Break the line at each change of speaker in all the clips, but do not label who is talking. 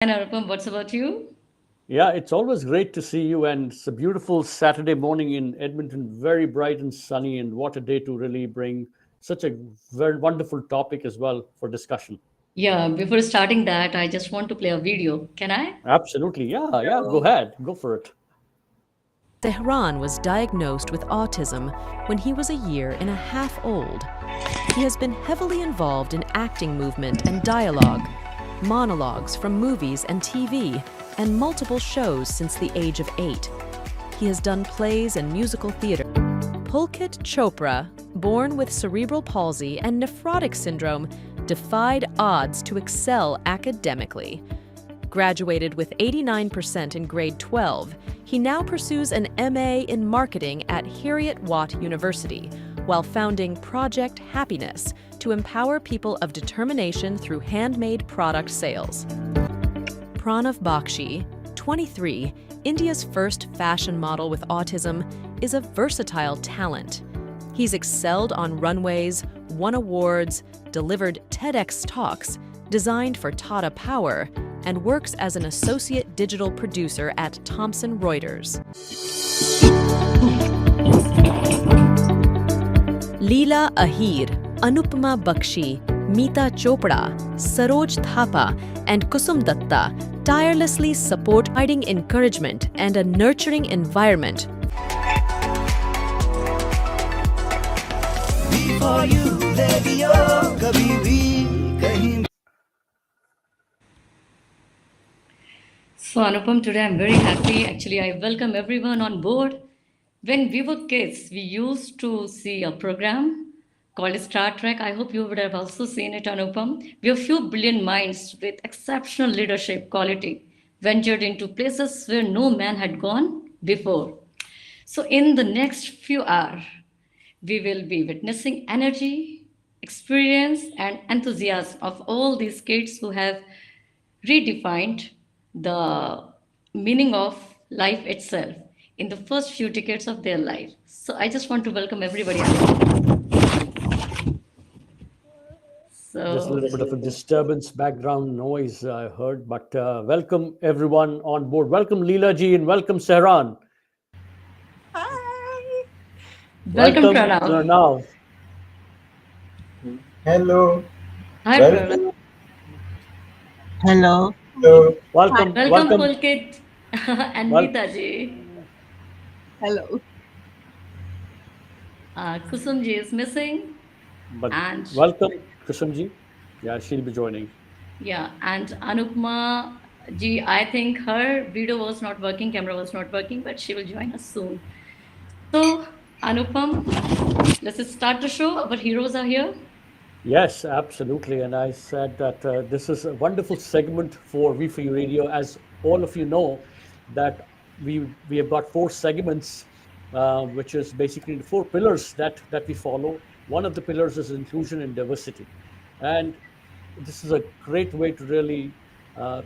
And Anupam, what's about you?
Yeah, it's always great to see you, and it's a beautiful Saturday morning in Edmonton, very bright and sunny, and what a day to really bring such a very wonderful topic as well for discussion.
Yeah, before starting that, I just want to play a video. Can I?
Absolutely, yeah, yeah, go ahead, go for it.
Tehran was diagnosed with autism when he was a year and a half old. He has been heavily involved in acting movement and dialogue, monologues from movies and TV, and multiple shows since the age of 8. He has done plays and musical theater. Pulkit Chopra, born with cerebral palsy and nephrotic syndrome, defied odds to excel academically. Graduated with 89% in grade 12, he now pursues an MA in marketing at Heriot-Watt University, while founding Project Happiness to empower people of determination through handmade product sales. Pranav Bakshi, 23, India's first fashion model with autism, is a versatile talent. He's excelled on runways, won awards, delivered TEDx talks, designed for Tata Power, and works as an associate digital producer at Thomson Reuters. Leela Ahir, Anupama Bakshi, Meeta Chopra, Saroj Thapa, and Kusum Datta tirelessly support providing encouragement and a nurturing environment.
V4U Radio, kabhi bhi, kahin.
So, Anupam, today I'm very happy. Actually, I welcome everyone on board. When we were kids, we used to see a program called Star Trek. I hope you would have also seen it, Anupam. We are few brilliant minds with exceptional leadership quality ventured into places where no man had gone before. So, in the next few hours, we will be witnessing energy, experience, and enthusiasm of all these kids who have redefined the meaning of life itself in the first few decades of their life. So I just want to welcome everybody.
Just a
So
little bit of a disturbance, background noise I heard, but welcome everyone on board. Welcome Leela ji and welcome Sehran.
Hi.
welcome
Welcome
Pranav.
now.
Hello.
Hi Pranav.
Welcome.
Hello.
Hello.
Welcome,
Welcome
welcome,
Pulkit and
well,
Meeta ji.
Hello.
Kusum ji is missing,
but
and
welcome Kusum ji. Yeah, she'll be joining.
yeah, and Anupma ji. I think her video was not working, camera was not working, but she will join us soon. So Anupam, let's just start the show. Our heroes are here.
Yes, absolutely. And I said that this is a wonderful segment for V4U Radio. As all of you know, that we have got four segments, which is basically the four pillars that we follow. One of the pillars is inclusion and diversity, and this is a great way to really uh,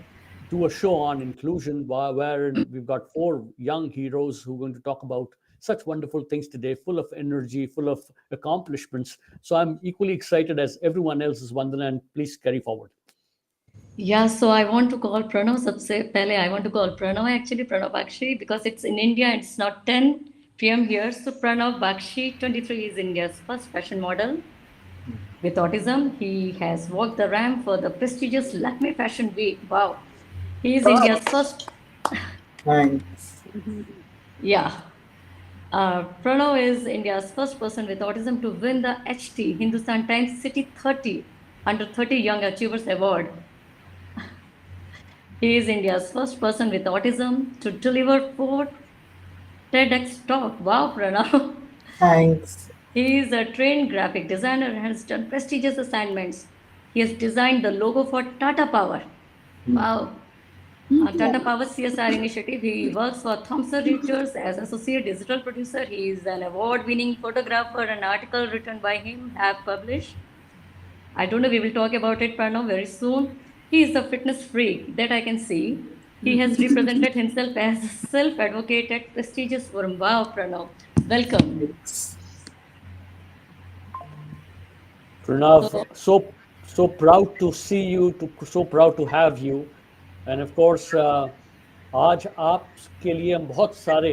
do a show on inclusion, wherein we've got four young heroes who are going to talk about such wonderful things today, full of energy, full of accomplishments. So I'm equally excited as everyone else is, Vandana, and please carry forward.
Yeah, so I want to call Pranav सबसे पहले I want to call Pranav actually Pranav Bakshi because it's in India, it's not 10 p.m. here. So Pranav Bakshi, 23, is India's first fashion model with autism. He has walked the ramp for the prestigious Lakme Fashion Week. Wow. He is
Oh,
India's first,
thanks.
yeah. Pranav is India's first person with autism to win the HT Hindustan Times City 30 Under 30 Young Achievers Award. He is India's first person with autism to deliver four TEDx talk. Wow, Pranav.
Thanks.
He is a trained graphic designer and has done prestigious assignments. He has designed the logo for Tata Power. Wow. Tata Power CSR initiative. He works for Thomson Reuters as associate digital producer. He is an award-winning photographer. An article written by him have published. I don't know. We will talk about it, Pranav, very soon. He is a fitness freak that I can see. He has represented himself as a self-advocate at prestigious forum. Wow, Pranav. Welcome.
Thanks.
Pranav,
So,
so proud to see you, so proud to have you. End of course आज आपके लिए हम बहुत सारे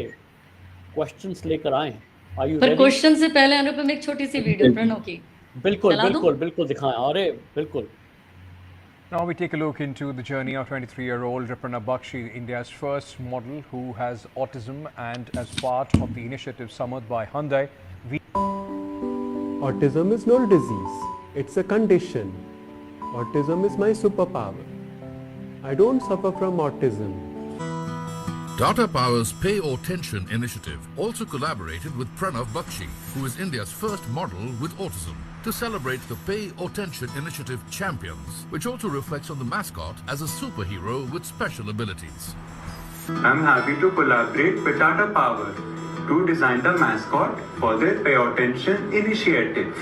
questions लेकर आए हैं. Are you
पर
रेडी?
क्वेश्चन से पहले अनुपम एक छोटी सी वीडियो प्रणव की
बिल्कुल
चला दूं?
बिल्कुल बिल्कुल दिखाएं. अरे बिल्कुल.
Now we take a look into the journey of 23-year-old Ripana Bakshi, India's first model who has autism, and as part of the initiative summoned by Hyundai,
Autism is not a disease, it's a condition. Autism is my superpower. I don't suffer from autism.
Tata Power's Pay or Tension initiative also collaborated with Pranav Bakshi, who is India's first model with autism, to celebrate the Pay or Tension initiative champions, which also reflects on the mascot as a superhero with special abilities.
I'm happy to collaborate with Tata Power to design the mascot for their Pay or Tension initiative.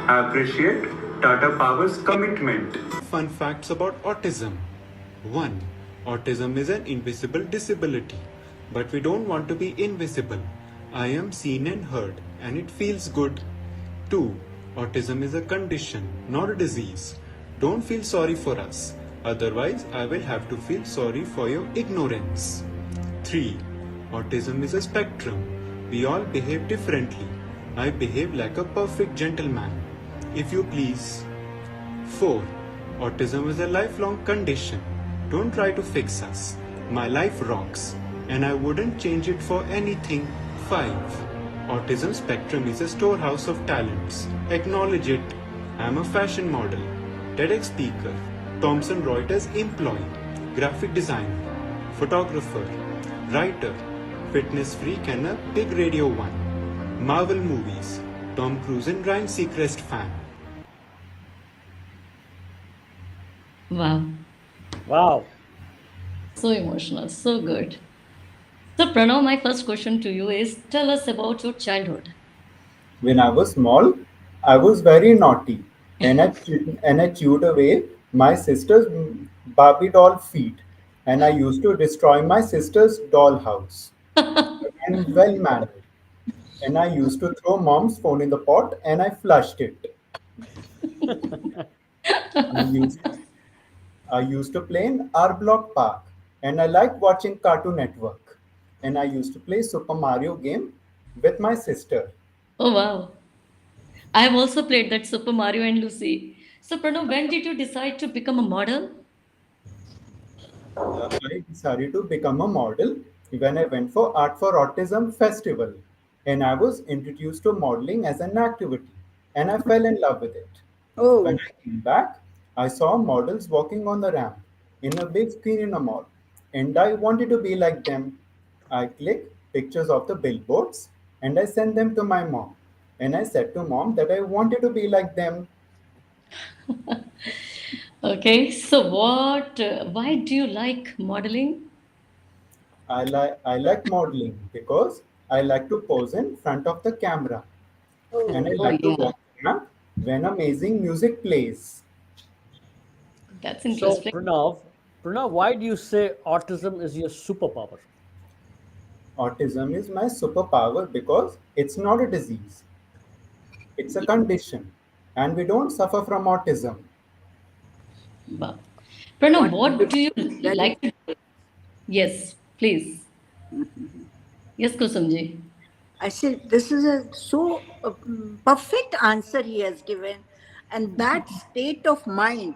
I appreciate Tata Power's commitment.
Fun facts about autism. 1. Autism is an invisible disability, but we don't want to be invisible. I am seen and heard, and it feels good. 2. Autism is a condition, not a disease. Don't feel sorry for us, otherwise I will have to feel sorry for your ignorance. 3. Autism is a spectrum. We all behave differently. I behave like a perfect gentleman. If you please. 4. Autism is a lifelong condition. Don't try to fix us. My life rocks, and I wouldn't change it for anything. 5. Autism spectrum is a storehouse of talents. Acknowledge it. I'm a fashion model, TEDx speaker, Thomson Reuters employee, graphic designer, photographer, writer, fitness freak and a big Radio 1. Marvel movies, Tom Cruise and Ryan Seacrest fan.
Wow,
Wow.
so emotional, so good. So Pranav, my first question to you is tell us about your childhood.
When I was small, I was very naughty, and I chewed away my sister's Barbie doll feet, and I used to destroy my sister's doll house. I'm well mannered, and I used to throw mom's phone in the pot, and I flushed it. I used I used to play in R Block Park, and I liked watching Cartoon Network, and I used to play Super Mario game with my sister.
Oh wow. I have also played that Super Mario and Lucy. So Pranav, when did you decide to become a model?
I decided to become a model when I went for Art for Autism festival, and I was introduced to modeling as an activity, and I fell in love with it. When
Oh,
I came back, I saw models walking on the ramp in a big screen in a mall, and I wanted to be like them. I clicked pictures of the billboards and I sent them to my mom. And I said to mom that I wanted to be like them.
Okay, so why do you like modeling?
I like modeling because I like to pose in front of the camera, and I
Oh
like to
yeah,
walk around when amazing music plays.
that's
So
interesting.
Pranav, why do you say autism is your superpower?
Autism is my superpower because it's not a disease, it's a condition, and we don't suffer from autism.
Wow. Pranav,
what
what do you
that is
like to Yes, please. Yes, Kusumji.
I said this is a so perfect answer he has given, and that state of mind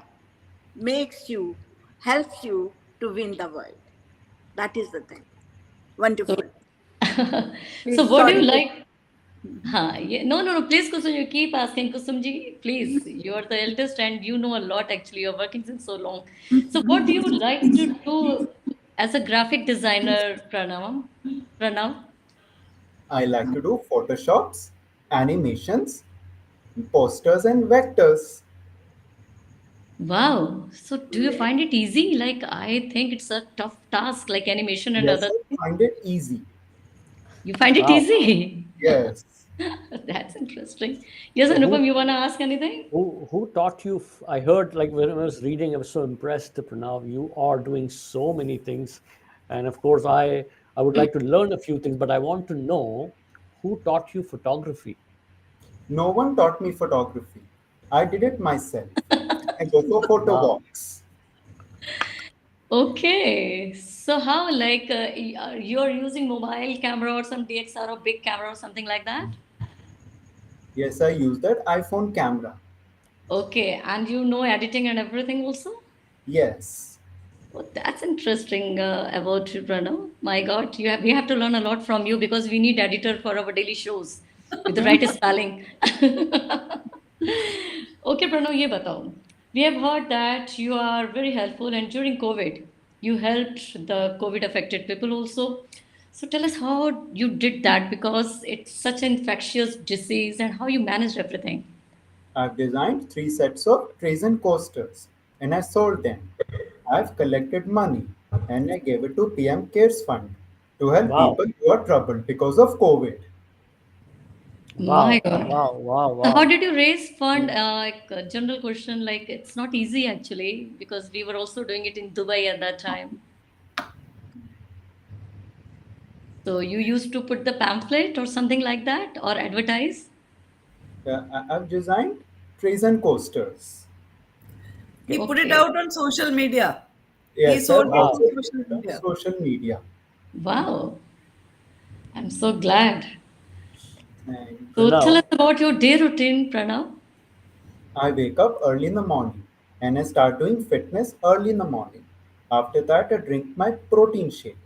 makes you, helps you to win the world. That is the thing.
So,
Wonderful.
so what do you
Sorry to
like? Yeah. No, no, no. Please, Kusum, you keep asking. Kusumji, please. You are the eldest and you know a lot actually. You're working since so long. So, what do you like to do as a graphic designer, Pranav? Pranav?
I like to do photoshops, animations, posters, and vectors.
Wow. So, do you find it easy? Like, I think it's a tough task, like animation and
Yes,
other
I
things.
find it easy.
You find it
Wow.
easy?
Yes.
That's interesting. Yes,
So
Anupam, you want to ask anything?
who taught you? I heard, like, when I was reading, I was so impressed, Pranav. You are doing so many things, and of course, I would like to learn a few things, but I want to know who taught you photography.
No one taught me photography. I did it myself. I go for photo
Wow.
walks.
Okay. So how like you're using mobile camera or some DXR or big camera or something like that?
Yes, I use that iPhone camera.
Okay. And you know editing and everything also?
Yes.
Oh, that's interesting about you, Pranav. My God, we have to learn a lot from you because we need editor for our daily shows with the right spelling. Okay, Pranav, ये बताओ. We have heard that you are very helpful, and during COVID, you helped the COVID affected people also. So tell us how you did that because it's such an infectious disease and how you managed everything.
I've designed 3 sets of trays and coasters and I sold them. I've collected money and I gave it to PM Cares Fund to help
Wow,
people who are troubled because of COVID.
My
wow,
God.
wow, wow,
So how
wow.
did you raise fund? Like a general question, like it's not easy actually because we were also doing it in Dubai at that time. So you used to put the pamphlet or something like that or advertise?
I've designed trays and coasters.
He put it
Okay.
out on social media. He
Yes,
sold
I've
it
Wow.
also
on
put
social
it on
media.
social media.
Wow. I'm so glad.
And
So tell us
Pranav,
about your day routine, Pranav.
I wake up early in the morning and I start doing fitness early in the morning. After that, I drink my protein shake.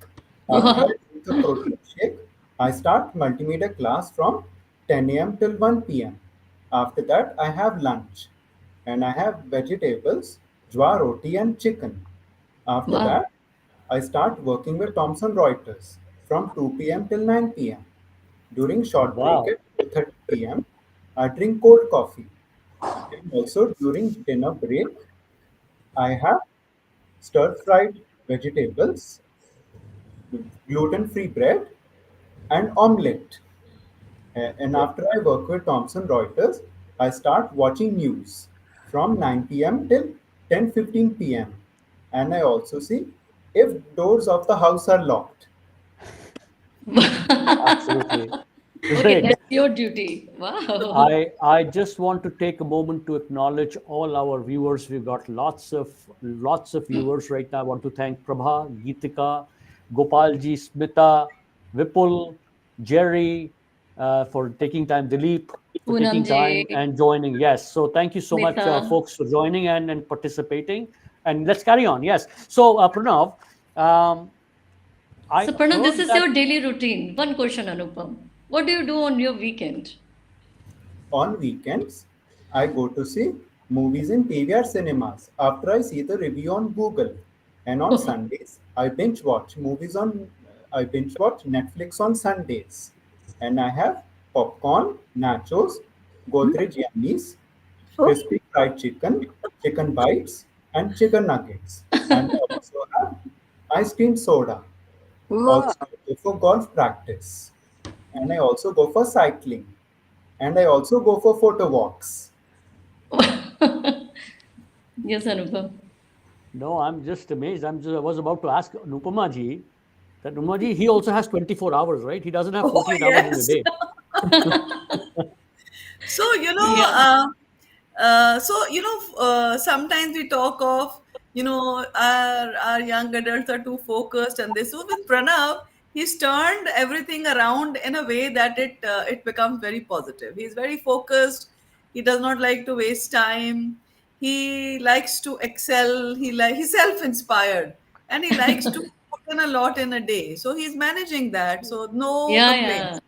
After I
Wow.
drink the protein shake, I start multimedia class from 10 a.m. till 1 p.m. After that, I have lunch and I have vegetables, jwa roti and chicken. After
Wow.
that, I start working with Thomson Reuters from 2 p.m. till 9 p.m. During short break
wow,
at 4:30 p.m., I drink cold coffee. And also during dinner break, I have stir-fried vegetables, gluten-free bread, and omelette. And after I work with Thomson Reuters, I start watching news from 9 p.m. till 10:15 p.m. And I also see if doors of the house are locked.
absolutely.
Okay,
Great.
that's your duty. Wow.
I just want to take a moment to acknowledge all our viewers. We've got lots of viewers right now. I want to thank Prabha, Geetika, Gopalji, Smita, Vipul, Jerry for taking time, Dilip for
Poonam
taking
ji,
time and joining. Yes, so thank you so much,
Smita.
folks, for joining and participating. And let's carry on. Yes. So Pranav, um, I
So Pranav, this
heard
is
that.
your daily routine. One question, Anupam. What do you do on your weekend?
On weekends, I go to see movies in PVR cinemas after I see the review on Google. And on Sundays, I binge watch Netflix on Sundays. And I have popcorn, nachos, Godrej yummies,
Oh,
crispy fried chicken, chicken bites, and chicken nuggets. And I also have ice cream soda.
wow.
Also, I go for golf practice. And I also go for cycling. And I also go for photo walks.
Yes, Anupam.
No, I'm just amazed. I was about to ask Nupama ji that Nupama ji, he also has 24 hours, right? He doesn't have
Oh,
48 hours in a
yes.
day.
So,
Yeah.
sometimes we talk of, our young adults are too focused and this. So with Pranav, he's turned everything around in a way that it becomes very positive. He's very focused. He does not like to waste time. He likes to excel. He's self-inspired and he likes to put in a lot in a day. So he's managing that. So no
Yeah, yeah.
complaints.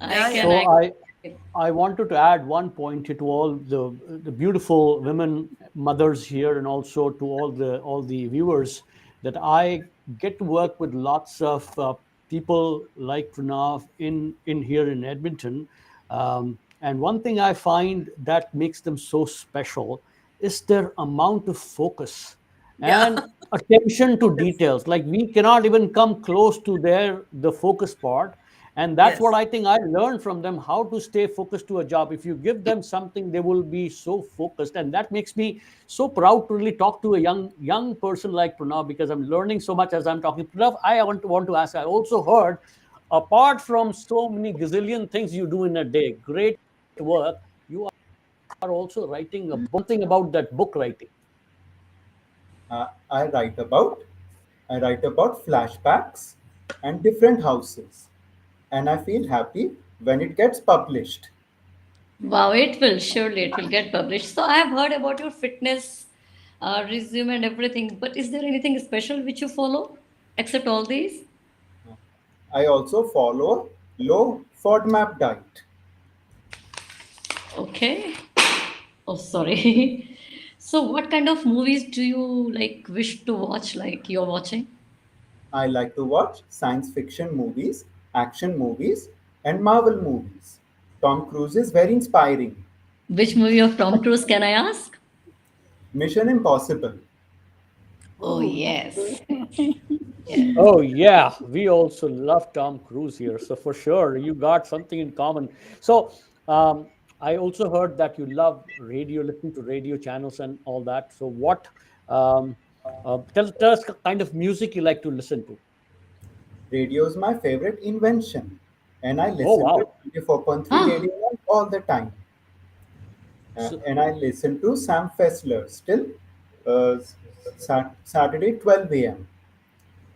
I
Yeah,
can,
yeah.
So
I can.
I wanted to add one point to all the beautiful women mothers here and also to all the viewers that I get to work with lots of people like Pranav in here in Edmonton. And one thing I find that makes them so special is their amount of focus
Yeah.
and attention to details. Like we cannot even come close to the focus part, and that's what
Yes.
I think I learned from them, how to stay focused to a job. If you give them something, they will be so focused, and that makes me so proud to really talk to a young person like Pranav, because I'm learning so much as I'm talking. Pranav, I want to ask, I also heard, apart from so many gazillion things you do in a day, great work, you are also writing something about that book writing.
I write about I write about flashbacks and different houses, and I feel happy when it gets published.
Wow, it will surely it will get published. So I have heard about your fitness resume and everything, but is there anything special which you follow except all these?
I also follow low FODMAP diet.
Okay. Oh, sorry. So what kind of movies do you like wish to watch like you're watching?
I like to watch science fiction movies, action movies, and Marvel movies. Tom Cruise is very inspiring.
Which movie of Tom Cruise can I ask?
Mission Impossible.
Oh, yes.
Oh yeah, we also love Tom Cruise here. So for sure, you got something in common. So I also heard that you love radio, listening to radio channels and all that. So what? Um, tell us the kind of music you like to listen to.
Radio is my favorite invention, and I
Oh
listen to
wow.
24.3
Ah,
Radio 1 all the time.
So,
And I listen to Sam Fessler still uh, Saturday 12 a.m.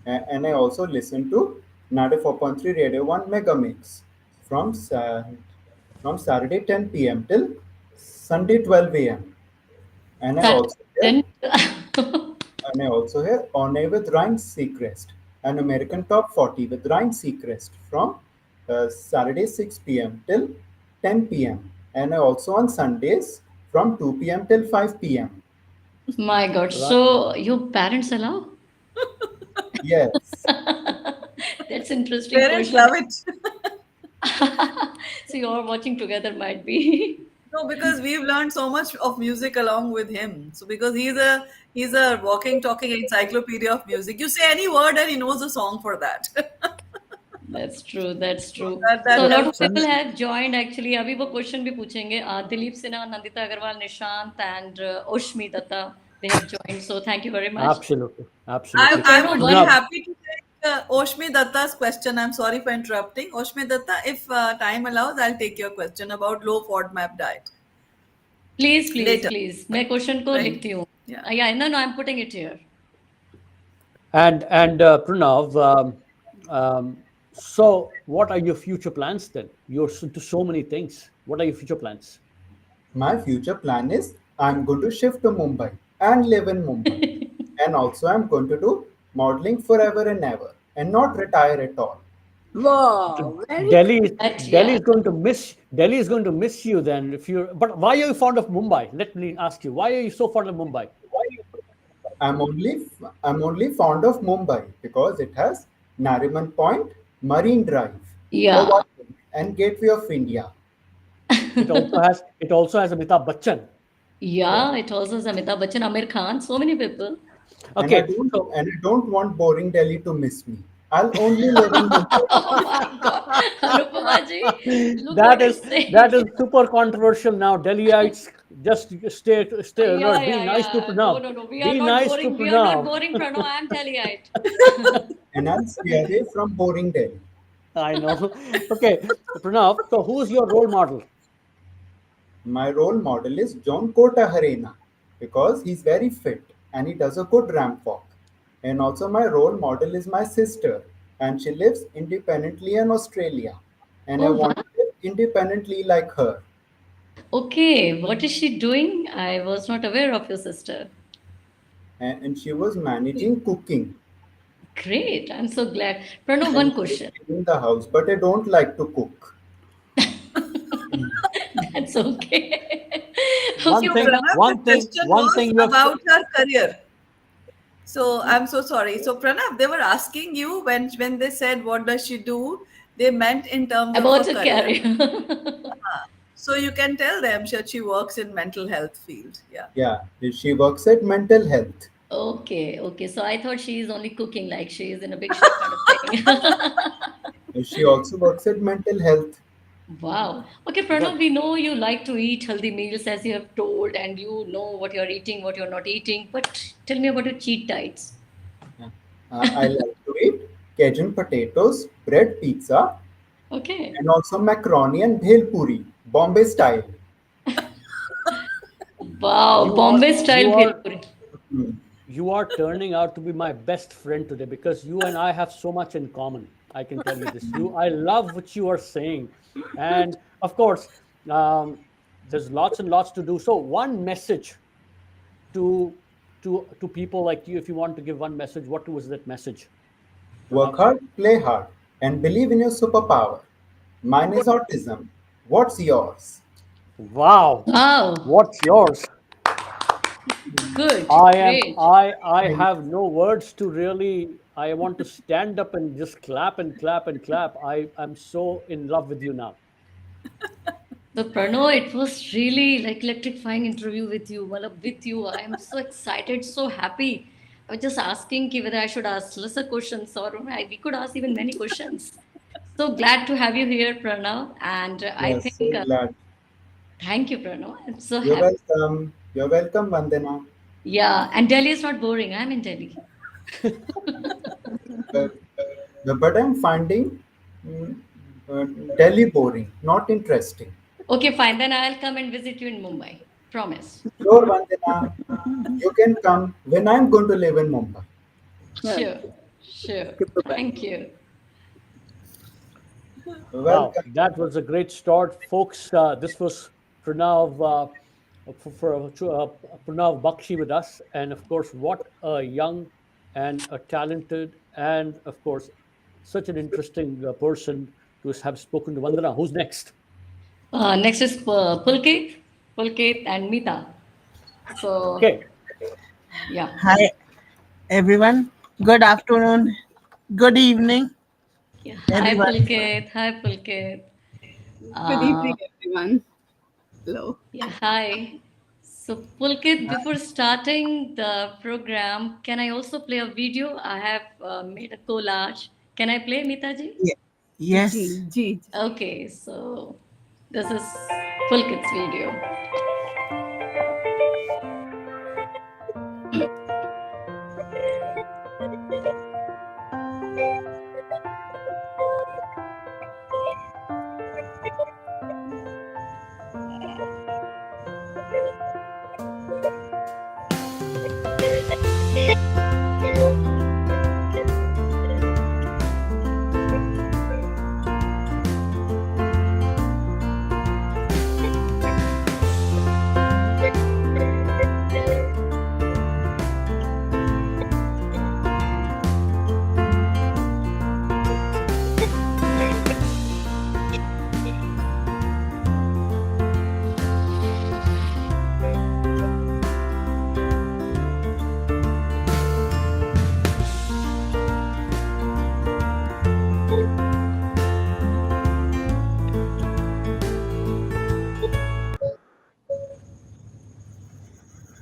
And I also listen to 94.3 Radio 1 Mega Mix from, from Saturday 10 p.m. till Sunday 12 a.m. And I
Saturday
also hear
10.
And I also hear On Air with Ryan Seacrest, an American Top 40 with Ryan Seacrest from Saturday 6 p.m. till 10 p.m. And I also on Sundays from 2 p.m. till 5 p.m.
My God.
right.
So your parents allow?
Yes,
That's interesting
Parents
question.
love it.
So you're watching together might be.
No, because we've learned so much of music along with him. So because he's a walking, talking encyclopedia of music. You say any word and he knows a song for that.
That's true. That's
So
true.
that
So a
So,
lot of
helps.
people
Pran-
have joined actually. अभी वो question भी पूछेंगे. Dilip Sinha, Nandita Agarwal, Nishant, and Oshmi Datta. They have joined. So thank you very much.
absolutely,
I,
absolutely.
I
Pranav,
would be
one.
Pranav,
happy to take Oshmi Datta's question. I'm sorry for interrupting. Oshmi Datta, if time allows, I'll take your question about low FODMAP diet
Please, please,
later.
please. मैं question को
Thank
लिखती
you.
हूँ.
Yeah.
Yeah, no, I'm putting it here.
and Pranav, so what are your future plans then? You're into so many things. What are your future plans?
my future plan is I'm going to shift to Mumbai and live in Mumbai. And also I'm going to do modeling forever and ever and not retire at all.
So
Wow, very
Delhi,
But
Delhi
yeah,
is going to miss. Delhi is going to miss you then. If you're, but why are you fond of Mumbai? Let me ask you. Why are you so fond of Mumbai?
I'm only fond of Mumbai because it has Nariman Point, Marine Drive, the
yeah,
White and Gateway of India.
It also has Amitabh Bachchan.
Yeah.
yeah. It also has Amitabh Bachchan, Amir Khan, so many people.
Okay, so
And I don't want boring Delhi to miss me. I'll only live in Mumbai.
Oh my God, Anupama ji, look
that
what
is
he's saying.
that is super controversial now. Delhiites, just stay
Yeah,
alert. Be
yeah,
nice to
yeah. No,
Pranav.
no, no. We are
Be
not
nice to
boring. We are not
Pranav.
boring, Pranav. I am telling you it.
And I'll stay away from boring Delhi.
I know. Okay, Pranav. So who's your role model?
My role model is John Kota Harena because he's very fit and he does a good ramp walk. And also my role model is my sister and she lives independently in Australia. And I
Oh,
want
wow.
to live independently like her.
Okay. What is she doing? I was not aware of your sister.
And she was managing cooking
Great. I'm so glad. Pranav,
and
one
she was
question.
cleaning the house, but I don't like to cook.
That's okay.
One
Okay,
So
thing,
Pranav.
Pranav, the
one thing,
question
one
was
thing you have.
about her career. So I'm so sorry. So Pranav, they were asking you when they said what does she do, they meant in terms of her
About a
career.
career.
So you can tell them that she works in mental health field. Yeah.
Yeah, she works at mental health.
Okay, okay. So I thought she is only cooking, like she is in a big chef kind of thing.
She also works at mental health.
Wow. Okay, Pranav,
Good.
we know you like to eat healthy meals as you have told, and you know what you're eating, what you're not eating. But tell me about your cheat diets.
Yeah. I like to eat Cajun potatoes, bread pizza,
Okay.
and also macaroni and bhel puri, Bombay style.
Wow,
You are
Bombay
you
style bhel
are
puri.
Mm.
you are turning out to be my best friend today because you and I have so much in common. I can tell you this. I love what you are saying, and of course, um, there's lots and lots to do. So, one message to to people like you, if you want to give one message, what was that message,
Work
Pranav?
hard, play hard, and believe in your superpower. Mine is autism. What's yours?
Wow,
Wow,
what's yours?
good,
I am
great.
I
Thank
have no words to really. I want to stand up and just clap and clap and clap. I'm so in love with you now.
So Pranav, it was really like electrifying interview with you. Well, with you, I am so excited, so happy. I was just asking ki whether I should ask lesser questions or we could ask even many questions. So glad to have you here, Pranav. And I
Yes, so
think,
glad.
thank you, Pranav. I'm so
You're
happy.
welcome. You're welcome, Vandana.
Yeah, and Delhi is not boring. I'm in Delhi.
But, but I'm finding mm, uh, Delhi boring, not interesting.
Okay, fine. Then I'll come and visit you in Mumbai. Promise.
Sure, Vandana. You can come when I'm going to live in Mumbai.
Sure, sure. Thank you.
Wow,
Welcome.
that was a great start, folks. This was Pranav Pranav Bakshi with us, and of course, what a young and a talented, and of course, such an interesting person to have spoken to Vandana. Who's next?
Next is Pulkit and Mita. So,
Okay.
yeah.
Hi everyone. Good afternoon. Good evening,
Yeah. Hi,
everyone.
Pulkit. Hi, Pulkit.
Good
Uh,
evening, everyone. Hello.
yeah, hi. So, Pulkit, before starting the program, can I also play a video? I have made a collage. Can I play, Mitaji?
Ye-
G,
Yes.
G.
Okay, so this is Pulkit's video.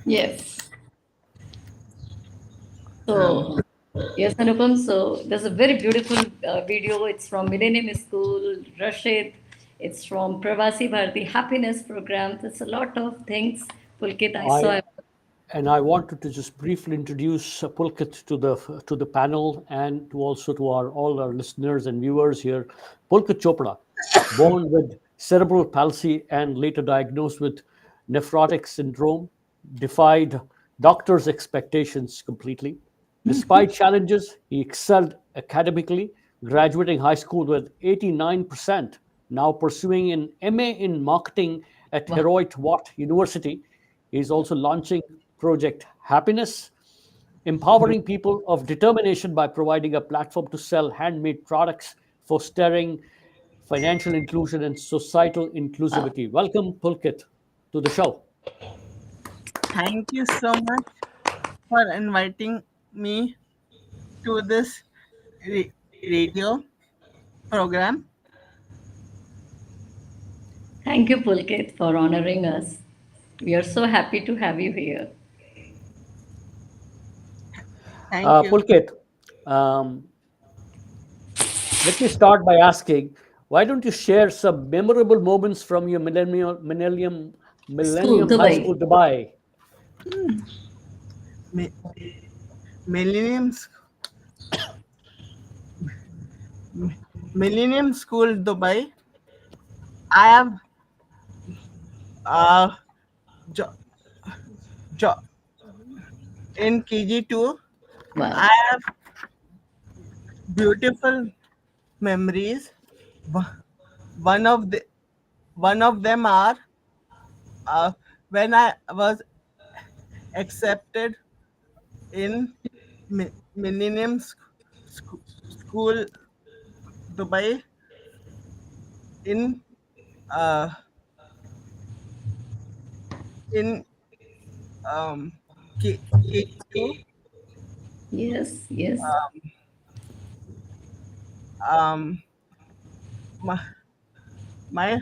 Yes. So, yes, Anupam. So, there's a very beautiful video. It's from Millennium School, Rashid. It's from Pravasi Bharati Happiness Program. There's a lot of things, Pulkit, I
I
saw.
and I wanted to just briefly introduce Pulkit to the panel and to also to our all our listeners and viewers here. Pulkit Chopra, born with cerebral palsy and later diagnosed with nephrotic syndrome, defied doctors' expectations completely. Despite challenges, he excelled academically, graduating high school with 89%, now pursuing an MA in marketing at
Wow.
Heroit Watt University. He is also launching Project Happiness, empowering people of determination by providing a platform to sell handmade products, fostering financial inclusion and societal inclusivity. Welcome, Pulkit, to the show.
Thank you so much for inviting me to this radio program.
Thank you, Pulkit, for honoring us. We are so happy to have you here.
Thank you.
Pulkit, um, let me start by asking, why don't you share some memorable moments from your
School,
Millennium High
Dubai.
School, Dubai?
Mi- Millennium Millennium School, Dubai. I have uh, jo- jo- in KG2.
Wow.
I have beautiful memories. Wha- One of the one of them are uh, when I was accepted in Millennium School, Dubai, in uh, in um, KG2.
Yes, yes.
Um, my, my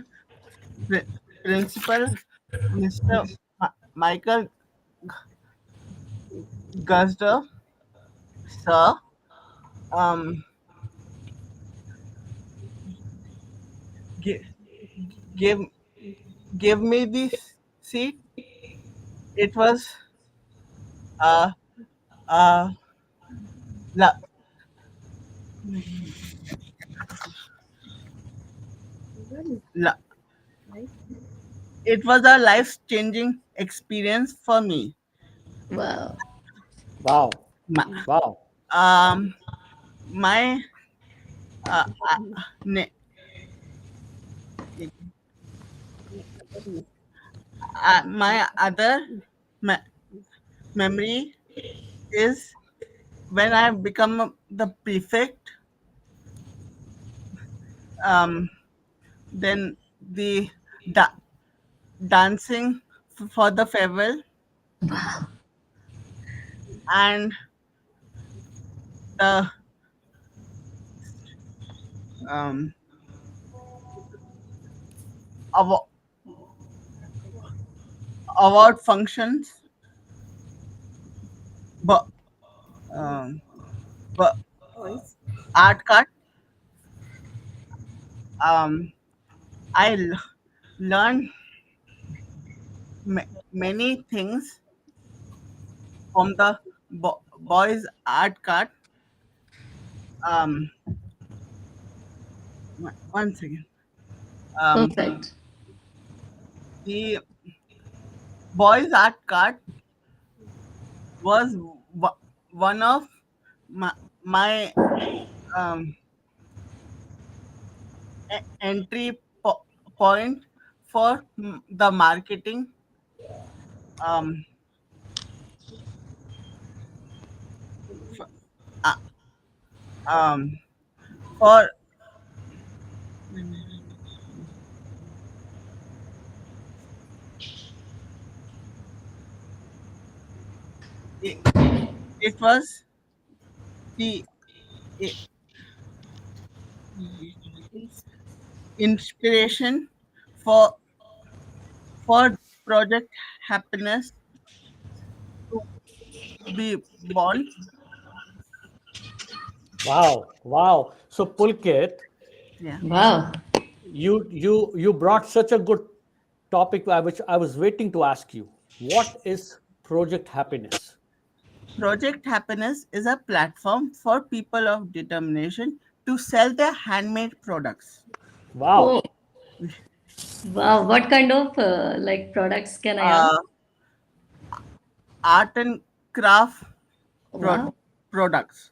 principal, Mr. Michael Gusder, sir, um, gi- gave gave me this seat. It was uh uh la- la- it was a life changing experience for me.
Wow.
Wow.
My,
Wow.
um my uh, uh, ne- my other me- memory is when I become the prefect. Um, then the da- dancing for the farewell and the um awa- award functions, but um, but art card. Um, I learned many things from the boys art card. Um, one second. Um,
Perfect.
the boys art card was one of my um, entry point for the marketing. Um, f- uh, um, for it, it was the i- inspiration for for project happiness to be born.
Wow. Wow. So Pulkit,
Yeah.
Wow.
you brought such a good topic which I was waiting to ask you. What is Project Happiness?
Project Happiness is a platform for people of determination to sell their handmade products.
Oh,
Wow.
wow. What kind of like products can I ask?
Uh, art and craft pro-
Wow.
products.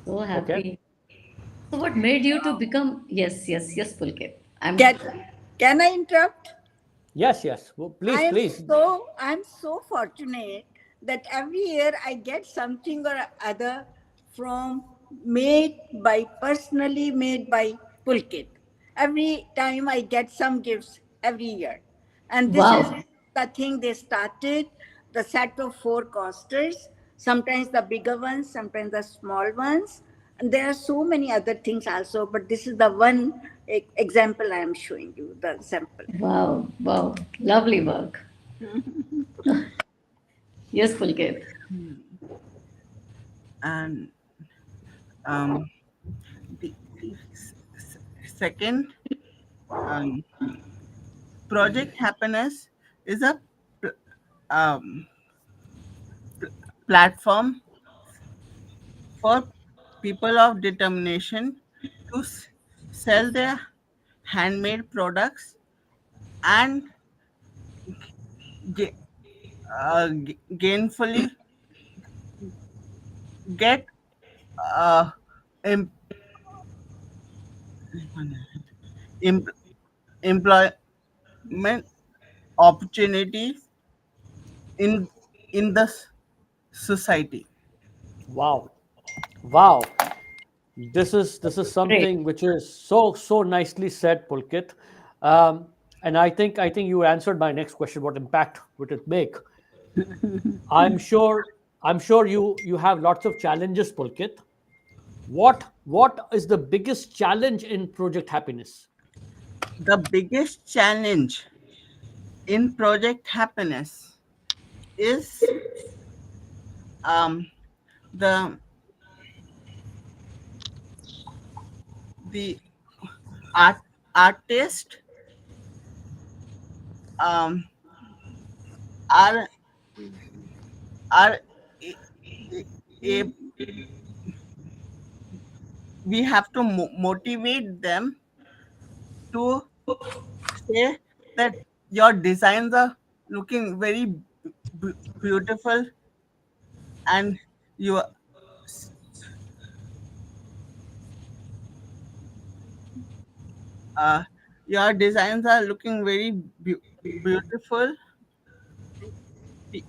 So
Okay.
happy. So what made you to become? Yes, yes, yes, Pulkit. I'm.
Can, can I interrupt?
Yes, yes. Well, please,
I am
please.
so fortunate that every year I get something or other from personally made by Pulkit. Every time I get some gifts every year. And this is
Wow.
the thing they started, the set of four coasters, sometimes the bigger ones, sometimes the small ones. And there are so many other things also, but this is the one example I am showing you, the sample.
Wow. Wow. Lovely work. Yes, Pulkit.
And um, the second, um, Project Happiness is a pl- um, platform for people of determination to sell their handmade products and ga- gainfully get uh, em- em- employment opportunities in the society.
Wow. Wow. This is
Great.
something which is so nicely said, Pulkit. And I think you answered my next question. What impact would it make? I'm sure I'm sure you have lots of challenges, Pulkit. What is the biggest challenge in Project Happiness?
The biggest challenge in Project Happiness is um, the the art artist um, are are a, a- we have to motivate them to say that your designs are looking very beautiful, and you uh, your designs are looking very beautiful. Pe-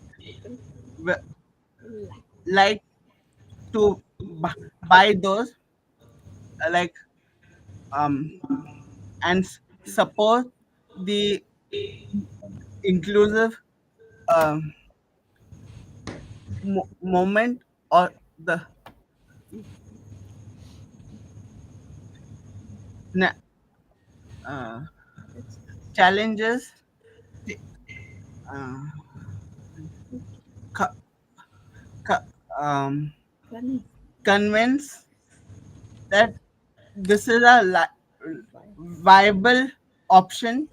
w- like to buy those, like um and support the inclusive um, moment, or the na- uh, challenges, uh, co- co- um, convince that this is a viable option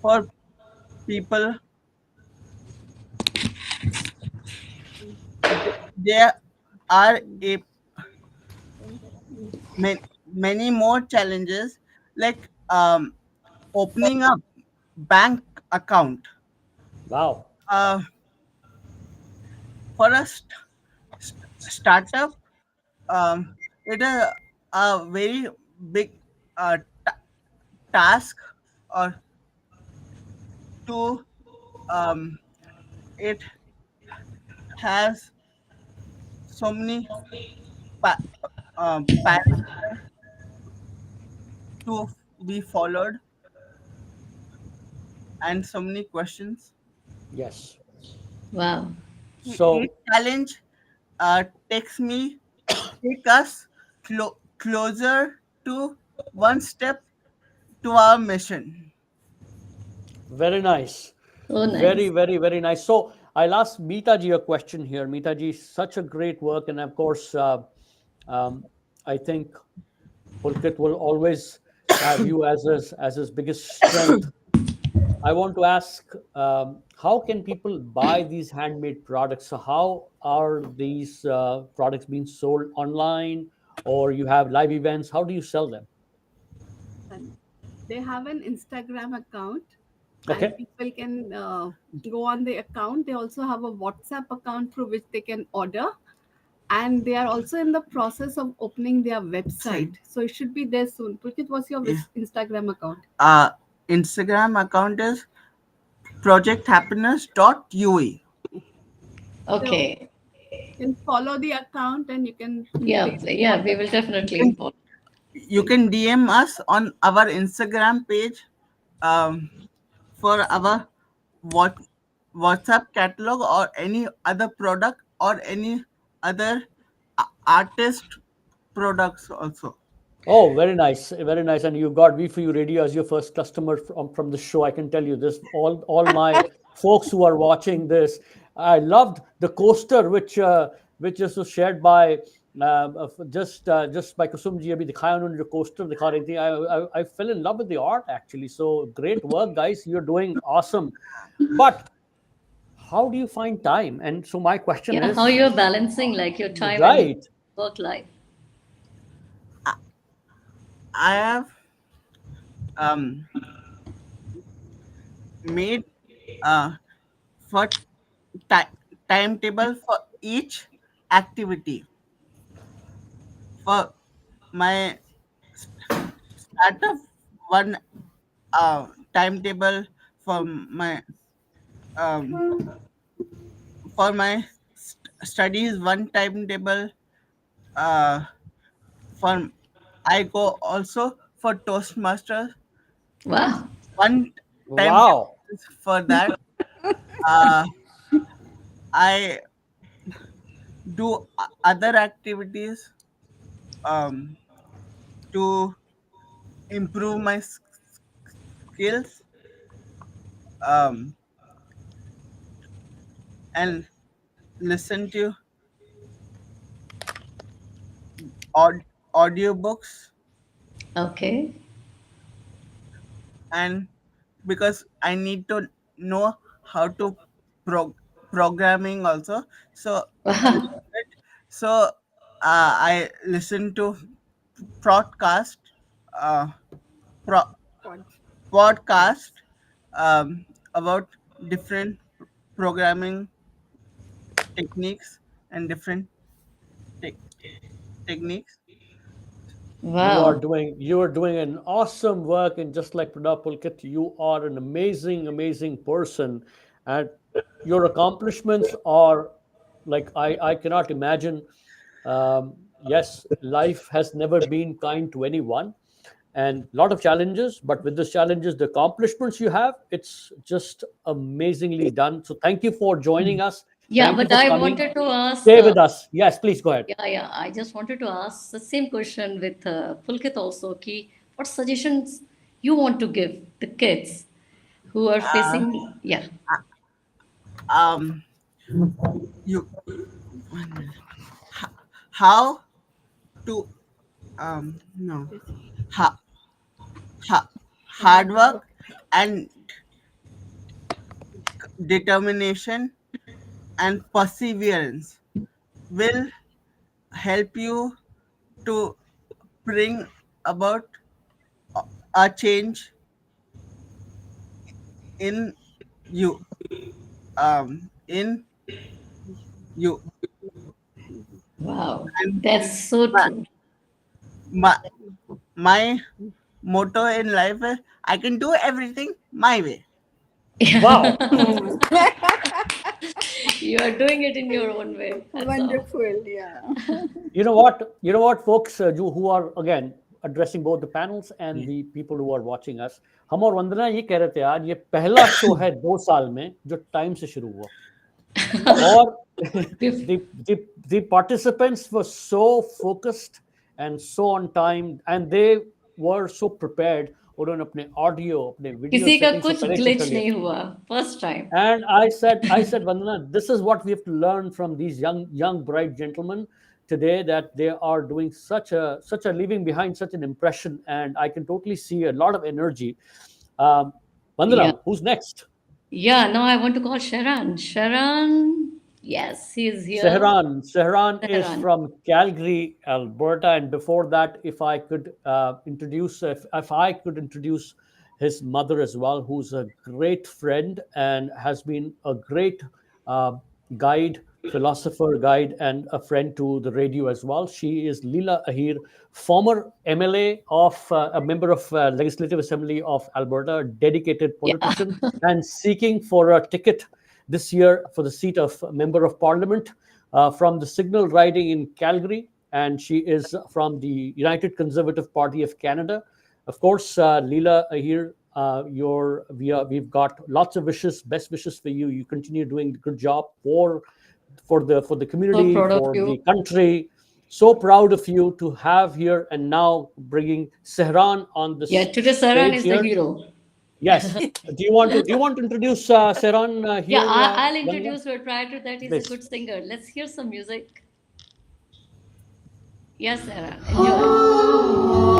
for people. There are many more challenges, like opening a bank account
Wow.
uh, for a startup. It is a very big uh, task, or to um, it has so many pa- parameters to be followed, and so many questions.
Yes.
Wow.
Each
So
challenge takes me take us closer to one step to our mission.
very nice.
So
Very,
nice.
very, very nice. So I'll ask Meeta ji a question here. Meeta ji, such a great work, and of course, um, I think Pulkit will always have you as his biggest strength. I want to ask, how can people buy these handmade products? So how are these products being sold online, or you have live events? How do you sell them?
And they have an Instagram account, and
Okay.
people can go on the account. They also have a WhatsApp account through which they can order, and they are also in the process of opening their website. So it should be there soon. Pulkit, what's your
Yeah.
Instagram account?
Instagram account is projecthappiness.ue.
So
Okay.
you can follow the account, and you can
Yeah,
place the
yeah, we
order.
will definitely
can,
follow.
you can DM us on our Instagram page um, for our what WhatsApp catalog, or any other product, or any other artist products also.
Oh, very nice, very nice. And you got V4U Radio as your first customer from the show. I can tell you this. All my folks who are watching this, I loved the coaster which just was shared by just by Kusum ji. अभी दिखाया उन्होंने जो coaster दिखा रही थी. I fell in love with the art actually. So great work, guys. You're doing awesome. But how do you find time? And so my question
Yeah, how
is,
you're balancing like your time and
right?
work life.
I have um, made uh, for ti- timetable each activity. For my start of one timetable for my um, studies, one timetable uh, for I go also for Toastmasters.
Wow.
One timetable
Wow.
for that. Uh, I do other activities um, to improve my skills um, and listen to audiobooks,
Okay.
and because I need to know how to programming also, so a
Wow.
little bit. So I listen to broadcast uh, pro- podcast about different programming techniques and different te- techniques.
Wow.
You are doing an awesome work, and just like Pradap Pulkit, you are an amazing, amazing person, and your accomplishments are like I cannot imagine. Yes, life has never been kind to anyone, and a lot of challenges. But with these challenges, the accomplishments you have, it's just amazingly done. So thank you for joining us.
Yeah,
Thank you
but
for
I
coming.
wanted to ask.
Stay with us. Yes, please go ahead.
Yeah, yeah. I just wanted to ask the same question with Pulkit also. Ki, what suggestions you want to give the kids who are
Uh,
facing? Yeah.
um, you how to no ha, hard work and determination and perseverance will help you to bring about a change in you in you.
Wow.
And
That's so
my,
true.
my, my motto in life is I can do everything my way.
Wow.
You are doing it in your own way. That's all.
Wonderful, yeah.
You know what? You know what, folks, who are again addressing both the panels and the people who are watching us. हम और वंदना ये कह रहे थे यार, ये पहला show है 2 साल में जो टाइम से शुरू हुआ और
Bef-
the participants were so focused and so on time, and they were so prepared. उन्होंने अपने ऑडियो अपने वीडियो
किसी का
सेटिंग्स तो
कुछ
पहले ठीक कर
ग्लिच
लिया.
नहीं हुआ first time.
And I said, Vandana, this is what we have to learn from these young, bright gentlemen today. That they are doing such a leaving behind such an impression, and I can totally see a lot of energy. Vandana,
Yeah.
who's next?
Yeah, now I want to call Sharan. Sharan, yes, he is here.
Sehran is
Sharan.
from Calgary, Alberta, and before that, if I could introduce his mother as well, who's a great friend and has been a great uh, guide, philosopher, guide, and a friend to the radio as well. She is Leela Ahir, former MLA a member of Legislative Assembly of Alberta, dedicated
Yeah.
politician, and seeking for a ticket this year for the seat of Member of Parliament from the Signal riding in Calgary, and she is from the United Conservative Party of Canada. Of course, Leela here, we've got lots of wishes, best wishes for you. You continue doing a good job for the
So
community,
proud of
for
you.
the country. So proud of you to have here and now bringing Sehran on the
Yeah, today Sharan
stage
is the
here.
hero.
Yes. Do you want to introduce Sehran
Yeah,
here,
I'll
Vandana?
introduce, but prior to that, he's a
Please.
good singer. Let's hear some music. Yes, Sharan, enjoy.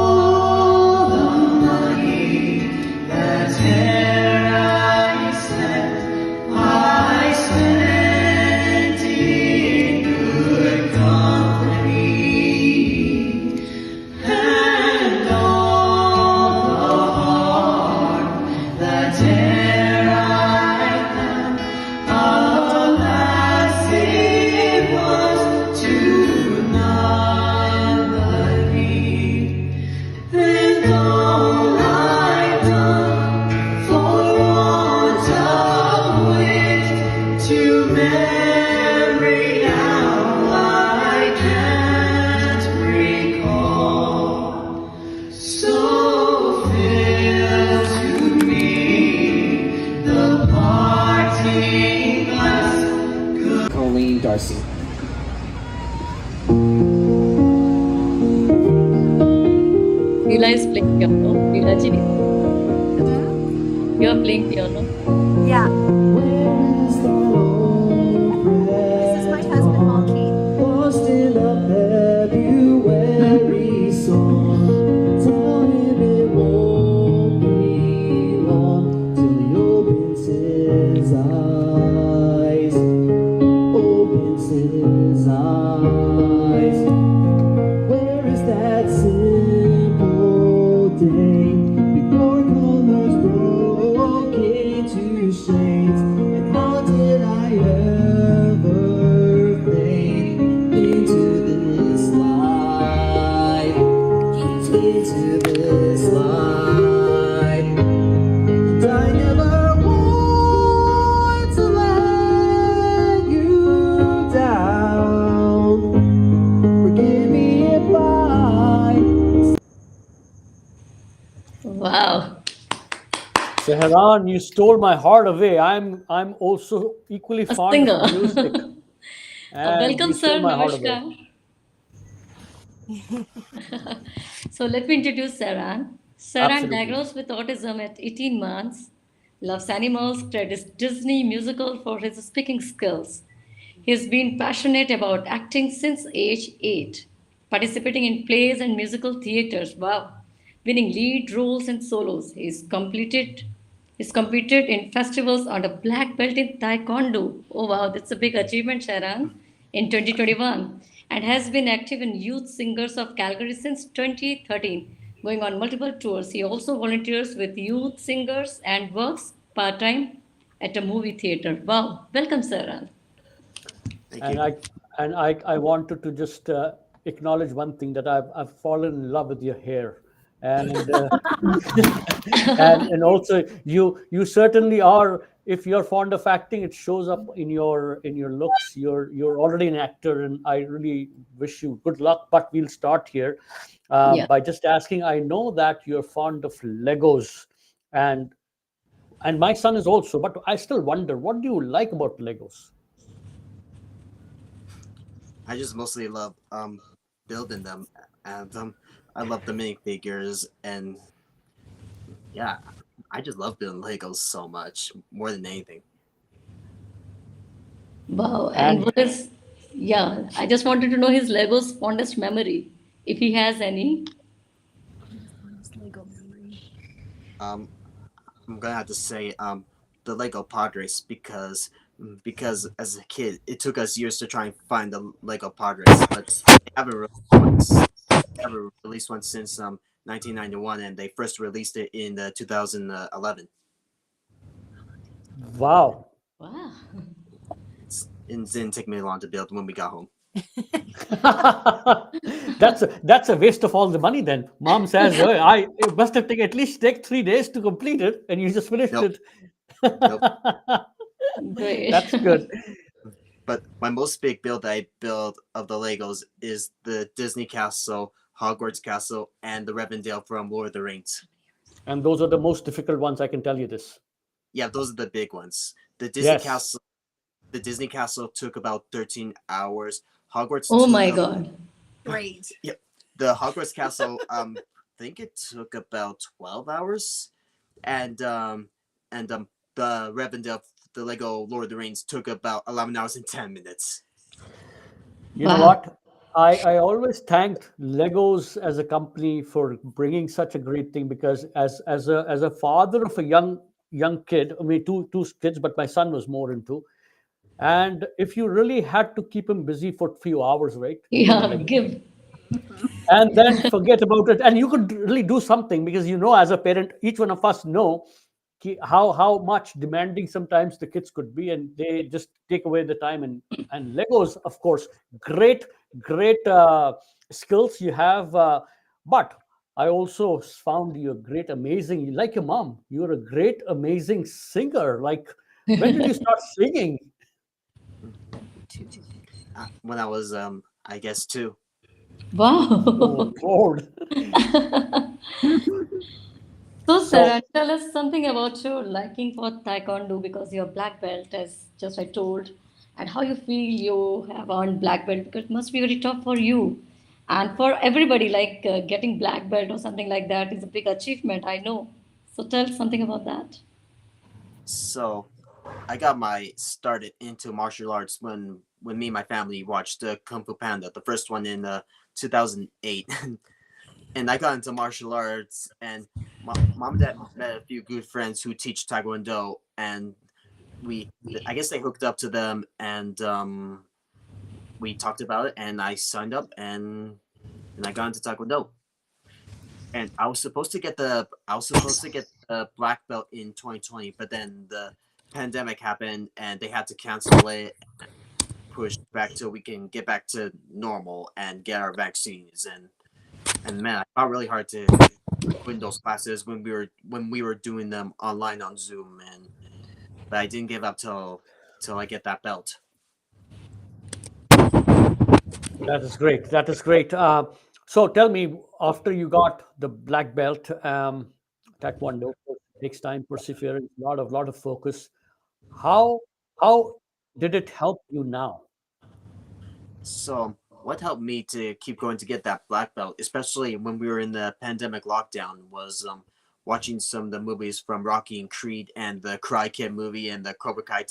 That
Palsy.
Leela is playing piano. Leela ji, you are playing piano.
Yeah. This is my husband, Malky.
Lost in a February song. Tell him it won't be long till he opens his eyes. Opens his eyes. Where is that simple day before colors broke into shades? And how did I ever fade into this life? Into this life. And I never want to let you down. Forgive me if I.
Wow.
Sehran, you stole my heart away. I'm also equally
A
fond
singer.
of music, and
Welcome,
you
sir.
stole my heart away.
Namaskar. So let me introduce Saran. Saran,
Absolutely.
diagnosed with autism at 18 months, loves animals, credits Disney musical for his speaking skills. He's been passionate about acting since age 8, participating in plays and musical theaters. Wow. Winning lead roles and solos. He's competed in festivals on a black belt in Taekwondo. Oh wow, that's a big achievement, Sharan, in 2021, and has been active in Youth Singers of Calgary since 2013, going on multiple tours. He also volunteers with Youth Singers and works part-time at a movie theater. Wow, welcome, Sharan.
And I wanted to just acknowledge one thing, that I've fallen in love with your hair, and and also you certainly are. If you're fond of acting, it shows up in your looks. You're already an actor, and I really wish you good luck. But we'll start here
Yeah.
by just asking. I know that you're fond of Legos, and my son is also. But I still wonder, what do you like about Legos?
I just mostly love building them, and I love the minifigures, and yeah, I just love building Legos so much, more than anything.
Wow. And what is, yeah, I just wanted to know his Lego's fondest memory, if he has any.
I'm gonna have to say the Lego Pod Race, because as a kid it took us years to try and find the Lego Pod Race, but they haven't released one since 1991, and they first released it in 2011.
Wow.
Wow.
It didn't take me long to build when we got home.
That's a waste of all the money. Then mom says, "Oh, it must have taken at least take 3 days to complete it, and you just finished it."
Great.
That's good.
But my most big build that I built of the Legos is the Disney Castle, Hogwarts Castle, and the Rivendell from Lord of the Rings.
And those are the most difficult ones, I can tell you this.
Yeah, those are the big ones. The Disney Castle took about 13 hours. Hogwarts.
Oh my God.
Great.
Yep. The Hogwarts Castle, I think it took about 12 hours, and the Rivendell, the Lego Lord of the Rings, took about 11 hours and 10 minutes.
You know what? I always thanked Legos as a company for bringing such a great thing, because as a father of a young kid, I mean two kids, but my son was more into. And if you really had to keep him busy for a few hours, right?
Yeah, give.
And then forget about it. And you could really do something, because as a parent, each one of us know how much demanding sometimes the kids could be, and they just take away the time. And Legos, of course, great skills you have. But I also found you a great, amazing, like your mom. You're a great, amazing singer. Like, when did you start singing?
When I was, I guess, 2.
Wow.
Oh, Lord.
So, Sarah, tell us something about your liking for Taekwondo, because you're black belt, as just I told. and how you feel you have earned black belt, because it must be very tough for you and for everybody. Like getting black belt or something like that is a big achievement, I know. So tell something about that.
So I got my started into martial arts when me and my family watched Kung Fu Panda, the first one in 2008. And I got into martial arts, and mom and dad met a few good friends who teach Taekwondo, and I guess they hooked up to them, and we talked about it, and I signed up, and I got into Taekwondo. And I was supposed to get the black belt in 2020, but then the pandemic happened, and they had to cancel it, push back till we can get back to normal and get our vaccines. And man, I fought really hard to win those classes when we were doing them online on Zoom, but I didn't give up till I get that belt.
That is great. That is great. So tell me, after you got the black belt, Taekwondo takes time, perseverance, lot of focus. How did it help you now?
So what helped me to keep going to get that black belt, especially when we were in the pandemic lockdown, was watching some of the movies from Rocky and Creed and the Karate Kid movie and the Cobra Kai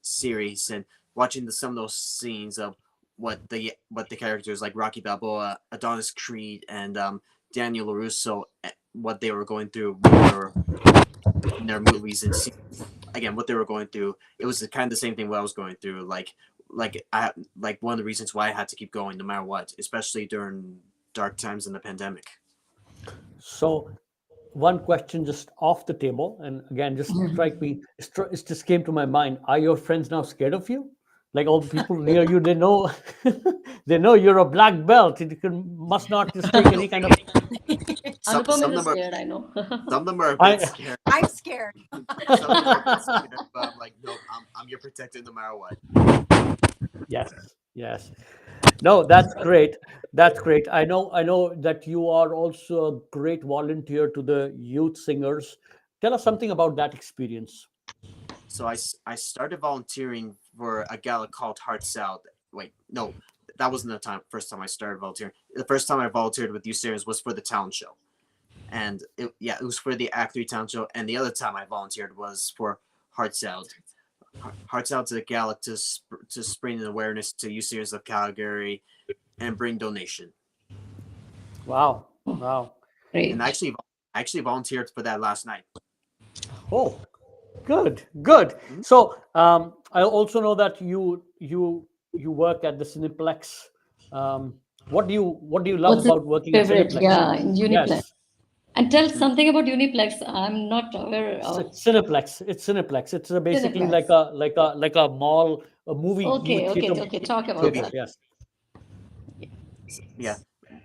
series, and watching some of those scenes of what the characters like Rocky Balboa, Adonis Creed, and Daniel LaRusso, what they were going through when they were in their movies, and again what they were going through. It was kind of the same thing what I was going through. Like one of the reasons why I had to keep going no matter what, especially during dark times in the pandemic.
So one question just off the table, and again, just strike me. It just came to my mind. Are your friends now scared of you? Like all the people near you, they know, they know you're a black belt. Must not just take any kind of.
Anupam is scared, I know.
Some of them are a bit scared.
I'm scared.
Some of them are a bit scared, but I'm like, nope, I'm your protector no matter what.
Yes, yes. No, that's great. That's great. I know that you are also a great volunteer to the youth singers. Tell us something about that experience.
So I started volunteering for a gala called Heartfelt. Wait, no, that wasn't the first time I started volunteering. The first time I volunteered with youth singers was for the talent show, and it was for the Act 3 talent show. And the other time I volunteered was for Heartfelt. Heartfelt's a gala to spread awareness to youth singers of Calgary and bring donation.
Wow, wow.
Great.
And I actually volunteered for that last night.
Oh, good. So I also know that you work at the Cineplex. What do you love about working at
favorite?
Cineplex?
Yeah, in Uniplex.
Yes.
And tell something about Uniplex. I'm not aware of.
Cineplex. It's Cineplex. It's basically
Cineplex.
like a mall, a movie.
Okay. Talk about that.
Yes.
Yeah.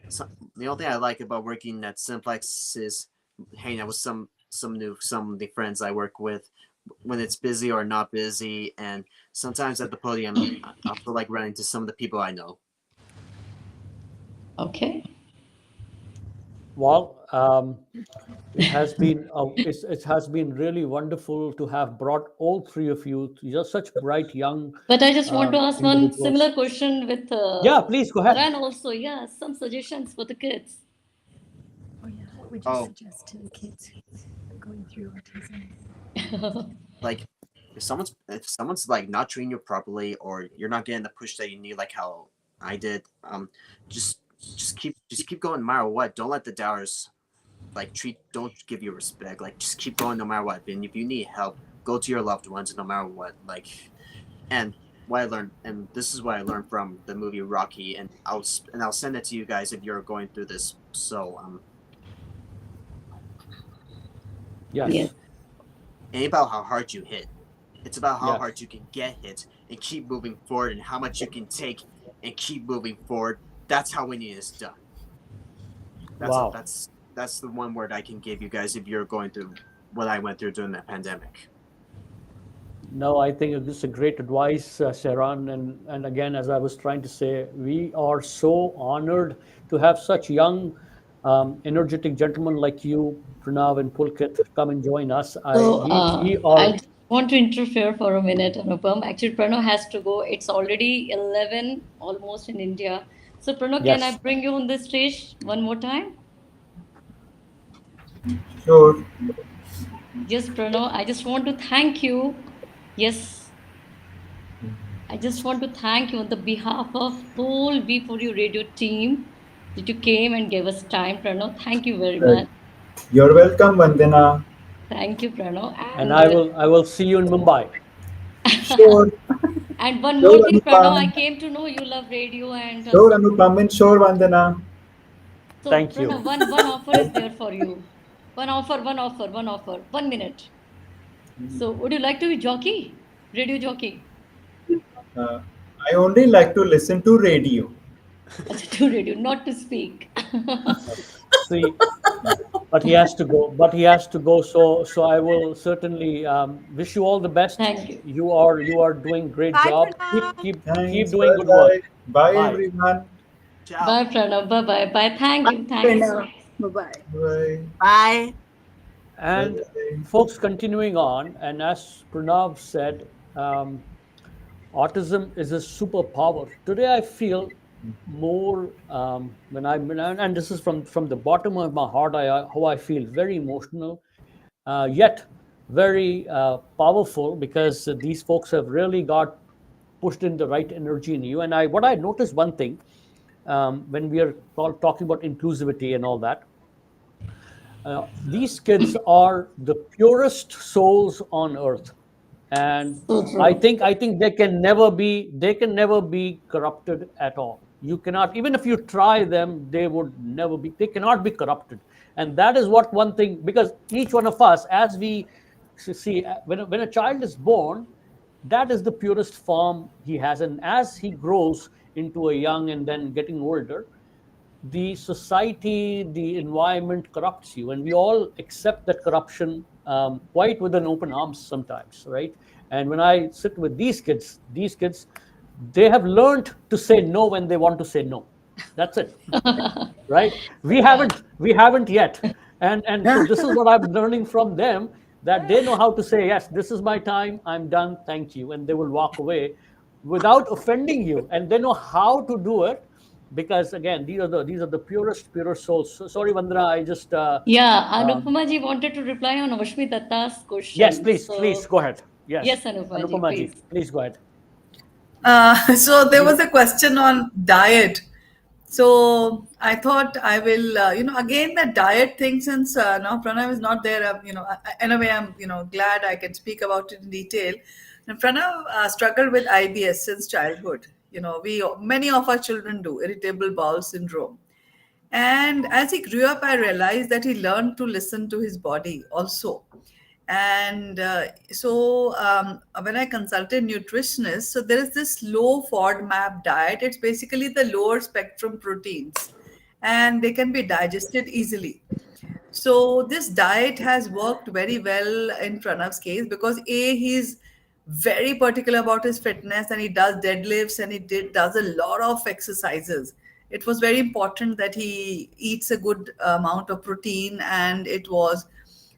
So, the only thing I like about working at Cineplex is hanging out with some of the friends I work with when it's busy or not busy, and sometimes at the podium I feel like running to some of the people I know.
Okay.
Well, it has been really wonderful to have brought all three of you. You're such bright young.
But I just want to ask one
individuals.
similar question with.
Yeah, please go ahead.
And also, some suggestions for the kids.
Oh yeah, what would you suggest to the kids going through autism?
Like if someone's like not treating you properly, or you're not getting the push that you need, like how I did, just keep going no matter what. Don't let the doubters don't give you respect. Like just keep going no matter what. And if you need help, go to your loved ones no matter what. And what I learned, and this is what I learned from the movie Rocky, and I'll send it to you guys if you're going through this. So
yes.
Yeah.
It ain't about how hard you hit. It's about how hard you can get hit and keep moving forward, and how much you can take and keep moving forward. That's how winning is done. That's the one word I can give you guys if you're going through what I went through during the pandemic.
No, I think this is a great advice, Saran. And again, as I was trying to say, we are so honored to have such young, energetic gentlemen like you, Pranav and Pulkit, come and join us.
I just want to interfere for a minute, Anupam. Actually, Pranav has to go. It's already 11, almost in India. So, Pranav, can I
Yes.
bring you on the stage one more time?
Sure.
Yes, Pranav, I just want to thank you. Yes, I just want to thank you on the behalf of whole V4U radio team that you came and gave us time, Pranav. Thank you very
Right.
much.
You're welcome, Vandana.
Thank you, Pranav.
And I will see you in Mumbai.
Sure.
And one
Sure,
more thing, Pranav, I
Anupam.
came to know you love radio, and
Sure,
so
Anupam, and sure, Vandana.
so
Thank
Pranav,
you.
one offer is there for you. One offer, 1 minute. So would you like to be jockey, radio jockey?
Uh, I only like to listen to radio.
To radio, not to speak.
See, but he has to go. But he has to go. So I will certainly wish you all the best.
Thank you.
You are doing great
Bye,
job. Keep
Pranav.
keep keep
Thanks.
doing
Bye
good
bye.
work.
Bye,
Bye.
everyone.
Ciao.
Bye, Pranav. Bye bye. Bye. Thank
Bye,
you. Thanks.
Pranav. Bye-bye.
Bye.
Bye.
And
Bye.
folks, continuing on, and as Pranav said, autism is a superpower. Today, I feel more and this is from the bottom of my heart. How I feel very emotional, yet very powerful, because these folks have really got pushed in the right energy in you. And what I noticed one thing, when we are talking about inclusivity and all that, these kids are the purest souls on earth, and
So
I
true.
think I think they can never be corrupted at all. You cannot, even if you try them, they cannot be corrupted. And that is what one thing, because each one of us, as we see, when a child is born, that is the purest form he has. And as he grows into a young and then getting older, the society, the environment corrupts you, and we all accept that corruption, quite with an open arms sometimes, right? And when I sit with these kids, they have learned to say no when they want to say no. That's it, right? We
Yeah.
haven't, we haven't yet, and so this is what I'm learning from them, that they know how to say yes. This is my time. I'm done. Thank you, and they will walk away without offending you, and they know how to do it, because again, these are the purest souls. So, sorry, Vandana, I just
Yeah,
um,
Anupama ji wanted to reply on Avashmi Datta's
yes,
question.
please
So,
go ahead. Yes,
yes, Anupama ji,
Anupama ji,
please.
please go ahead.
So there was
You
a question on diet. So I thought I will, again that diet thing, since now Pranav is not there, in a way I'm, glad I can speak about it in detail. And Pranav struggled with IBS since childhood. Many of our children do, irritable bowel syndrome. And as he grew up, I realized that he learned to listen to his body also. And when I consulted nutritionists, so there is this low FODMAP diet. It's basically the lower spectrum proteins, and they can be digested easily. So this diet has worked very well in Pranav's case, because he's very particular about his fitness, and he does deadlifts, and does a lot of exercises. It was very important that he eats a good amount of protein, and it was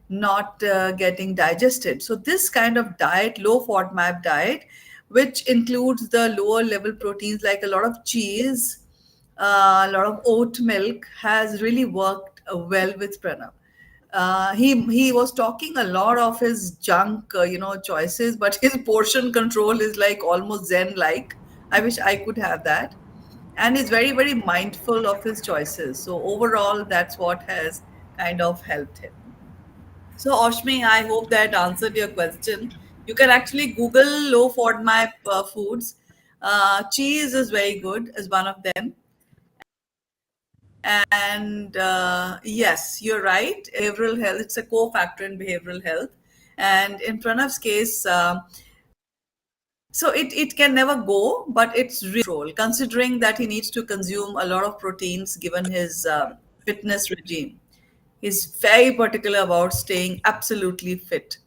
not getting digested. So this kind of diet, low FODMAP diet, which includes the lower level proteins like a lot of cheese, a lot of oat milk, has really worked well with Pranav. He was talking a lot of his junk, choices, but his portion control is like almost Zen like. I wish I could have that. And he's very, very mindful of his choices. So overall, that's what has kind of helped him. So, Oshmi, I hope that answered your question. You can actually Google low FODMAP foods. Cheese is very good, is one of them. And yes, you're right. Behavioral health, it's a co-factor in behavioral health. And in Pranav's case, so it can never go, but it's control, considering that he needs to consume a lot of proteins given his fitness regime. He's very particular about staying absolutely fit.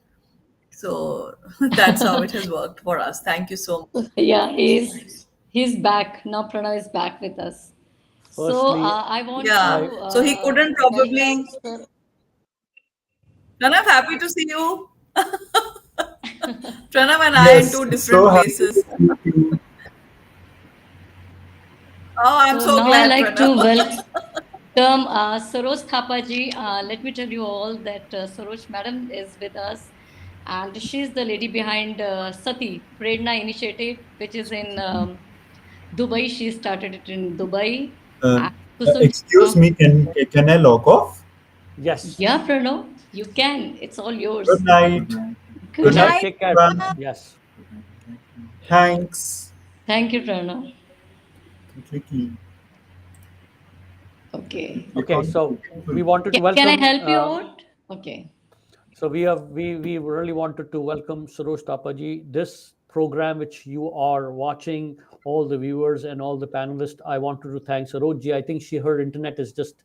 So that's how it has worked for us. Thank you so much.
Yeah, he's back. Now Pranav is back with us. So
Firstly,
I want
Yeah.
I
to
So he couldn't
welcome
probably.
Sir.
Pranav, happy to see you. Pranav and I in two different
so happy
places.
to meet you.
Oh, I'm
So
so
now I
glad,
like to
Pranav.
welcome Saroj Thapaji. Let me tell you all that Saroj madam is with us, and she's the lady behind Sati Prerna Initiative, which is in Dubai. She started it in Dubai.
Uh,
And Kusum,
excuse me, can I log off?
Yes.
yeah, Pranav, you can. It's all
Good
yours.
night.
Good
Good night,
night.
Take care.
everyone.
Yes.
Thanks.
Thank you, Pranav.
Completely.
Okay.
Okay, so we wanted to
Can I
welcome.
help you out? Okay.
So we really wanted to welcome Saroj Tapaji. This program which you are watching, all the viewers and all the panelists, I wanted to thank Sarojji. I think her internet is just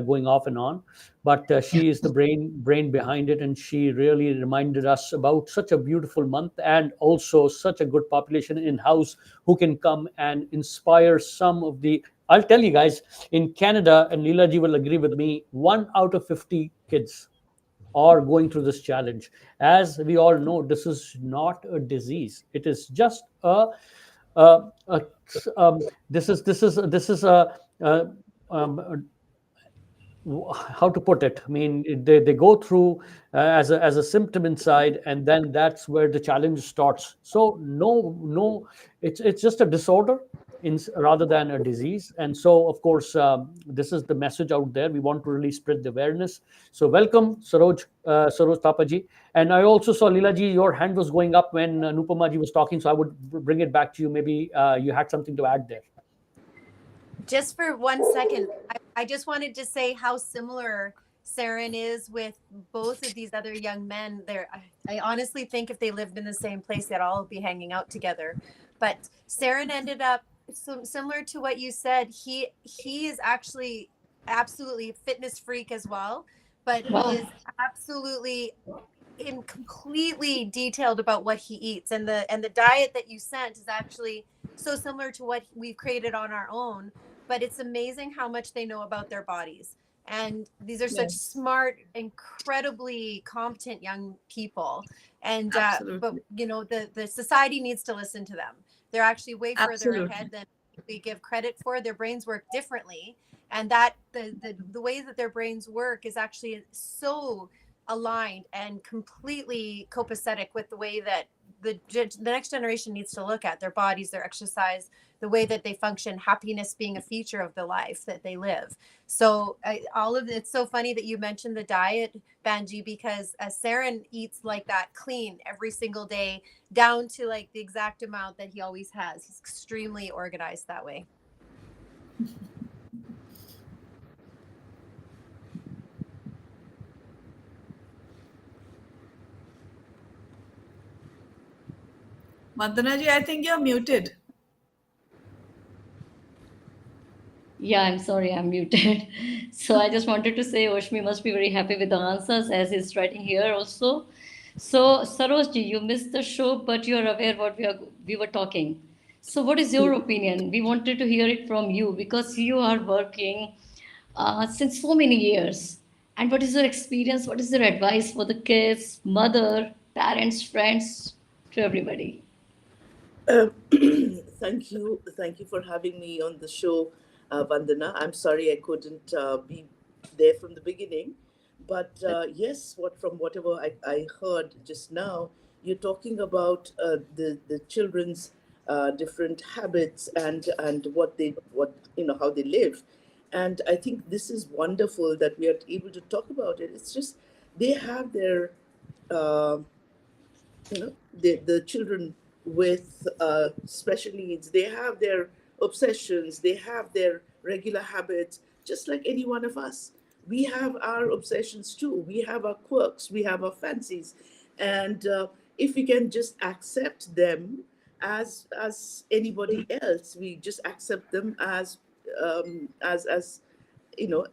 going off and on, but she is the brain behind it, and she really reminded us about such a beautiful month and also such a good population in house who can come and inspire some of the. I'll tell you guys, in Canada, and Leelaji will agree with me, 1 out of 50 kids are going through this challenge. As we all know, this is not a disease. It is just a this is a how to put it. I mean, they go through as a symptom inside, and then that's where the challenge starts. So no, it's just a disorder rather than a disease. And so, of course, this is the message out there. We want to really spread the awareness. So welcome, Saroj Tapaji. And I also saw Leelaji, your hand was going up when Nupamaji was talking, so I would bring it back to you. Maybe you had something to add there.
Just for 1 second, I just wanted to say how similar Saren is with both of these other young men. I honestly think if they lived in the same place, they'd all be hanging out together. But Saren ended up similar to what you said. He is actually absolutely a fitness freak as well, but
Wow.
he is absolutely completely detailed about what he eats, and the diet that you sent is actually so similar to what we've created on our own. But it's amazing how much they know about their bodies, and these are such
Yes.
smart, incredibly competent young people. And but
Absolutely.
the society needs to listen to them. They're actually way further
Absolutely.
ahead than we give credit for. Their brains work differently, and that the way that their brains work is actually so aligned and completely copacetic with the way that the next generation needs to look at their bodies, their exercise, the way that they function, happiness being a feature of the life that they live. So all of it's so funny that you mentioned the diet, Banji, because Saren eats like that, clean every single day, down to like the exact amount that he always has. He's extremely organized that way.
Vandana ji, I think you're muted.
Yeah, I'm sorry, I'm muted. So I just wanted to say Oshmi must be very happy with the answers as he's writing here also. So Sarojji, you missed the show, but you're aware what we were talking. So what is your opinion? We wanted to hear it from you because you are working since so many years. And what is your experience? What is your advice for the kids, mother, parents, friends, to everybody?
Thank you for having me on the show, Vandana. I'm sorry I couldn't be there from the beginning, but yes, from whatever I heard just now, you're talking about the children's different habits and what how they live, and I think this is wonderful that we are able to talk about it. It's just they have their uh, the children with special needs, they have their obsessions, they have their regular habits, just like any one of us. We have our obsessions too, we have our quirks, we have our fancies, and if we can just accept them as anybody else, we just accept them as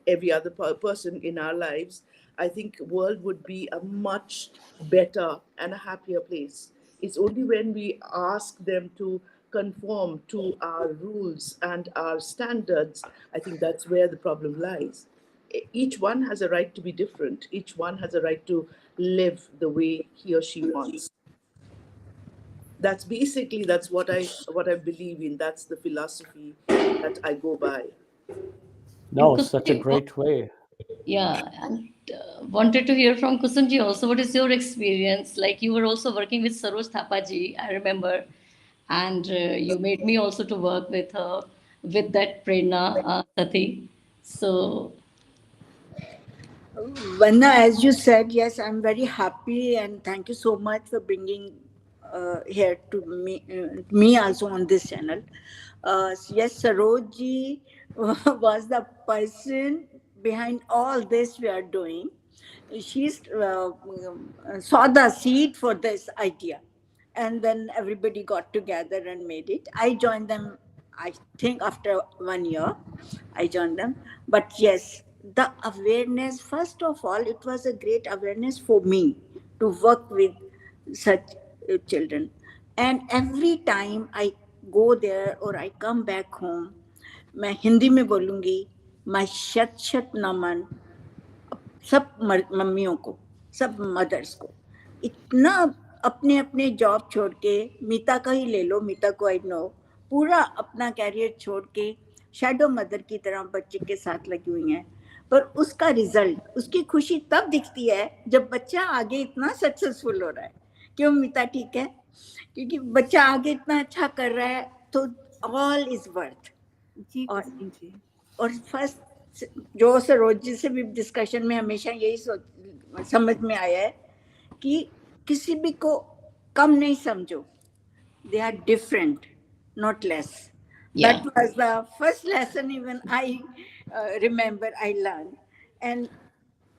every other person in our lives, I think world would be a much better and a happier place. It's only when we ask them to conform to our rules and our standards, I think that's where the problem lies. Each one has a right to be different, each one has a right to live the way he or she wants. That's basically that's what I believe in. That's the philosophy that I go by.
No,
And
such a
Kusundi,
great way.
yeah, and wanted to hear from Kusunji also. What is your experience? Like you were also working with Saroj Thapaji, I remember, and you made me also to work with her with that Prerna Sati. So
Vanna, as you said, yes, I'm very happy and thank you so much for bringing here to me also on this channel. Yes, Sarojji was the person behind all this we are doing. She's saw the seed for this idea, and then everybody got together and made it. I joined them, I think, after 1 year. I joined them. But yes, the awareness, first of all, it was a great awareness for me to work with such children. And every time I go there or I come back home, मैं हिंदी में बोलूँगी, मैं शत शत नमन सब मम्मियों को, सब mother's को, इतना अपने अपने जॉब छोड़ के, मीता का ही ले लो, मीता को आई नो, पूरा अपना कैरियर छोड़ के शैडो मदर की तरह बच्चे के साथ लगी हुई हैं, पर उसका रिजल्ट, उसकी खुशी तब दिखती है जब बच्चा आगे इतना सक्सेसफुल हो रहा है. क्यों मीता, ठीक है? क्योंकि बच्चा आगे इतना अच्छा कर रहा है तो ऑल इज वर्थ. और फर्स्ट जो सरोज जी से भी डिस्कशन में हमेशा यही समझ में आया है कि किसी भी को कम नहीं समझो. They are different, not less.
Yeah.
That was the first lesson even I remember I learned. And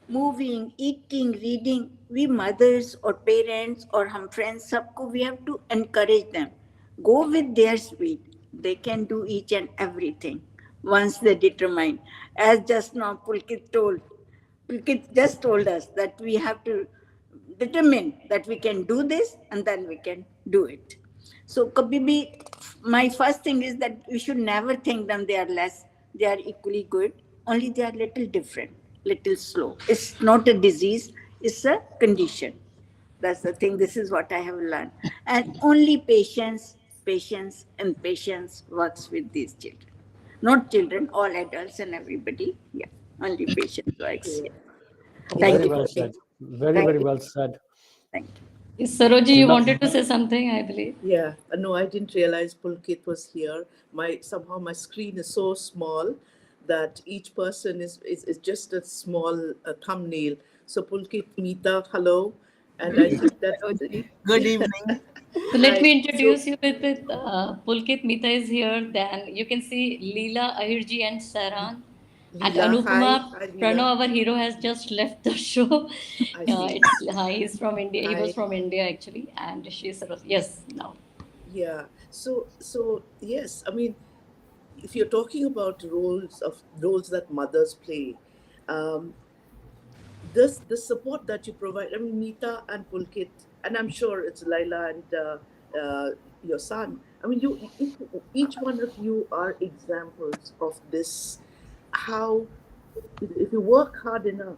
moving, eating, reading, we mothers or parents or hum friends, sabko, we have to encourage them. Go with their speed. They can do each and everything once they determine. As just now Pulkit just told us that we have to determine that we can do this and then we can do it. So kabhi bhi, my first thing is that we should never think them they are less. They are equally good. Only they are little different, little slow. It's not a disease. It's a condition. That's the thing. This is what I have learned. And only patience and patience works with these children. Not children, all adults and everybody. Yeah, only patience works. Yeah. Thank
Very
you.
well said. Very, very well said.
Thank you.
Saroji, you wanted to say something, I believe.
Yeah, no, I didn't realize Pulkit was here. Somehow my screen is so small that each person is just a small thumbnail. So Pulkit, Meeta, hello, and I think that
Good evening.
So let me
Hi.
introduce you with Pulkit. Meeta is here. Then you can see Leela, Ahirji, and Saran. And
Leela,
Anupama,
hi Leela.
Pranav, our hero, has just left the show.
I see.
He's from India. He was
Hi.
from India actually, and she's sort of yes now.
Yeah. So yes, I mean, if you're talking about roles that mothers play, the support that you provide. I mean, Meeta and Pulkit, and I'm sure it's Laila and your son. I mean, each one of you are examples of this. How, if you work hard enough,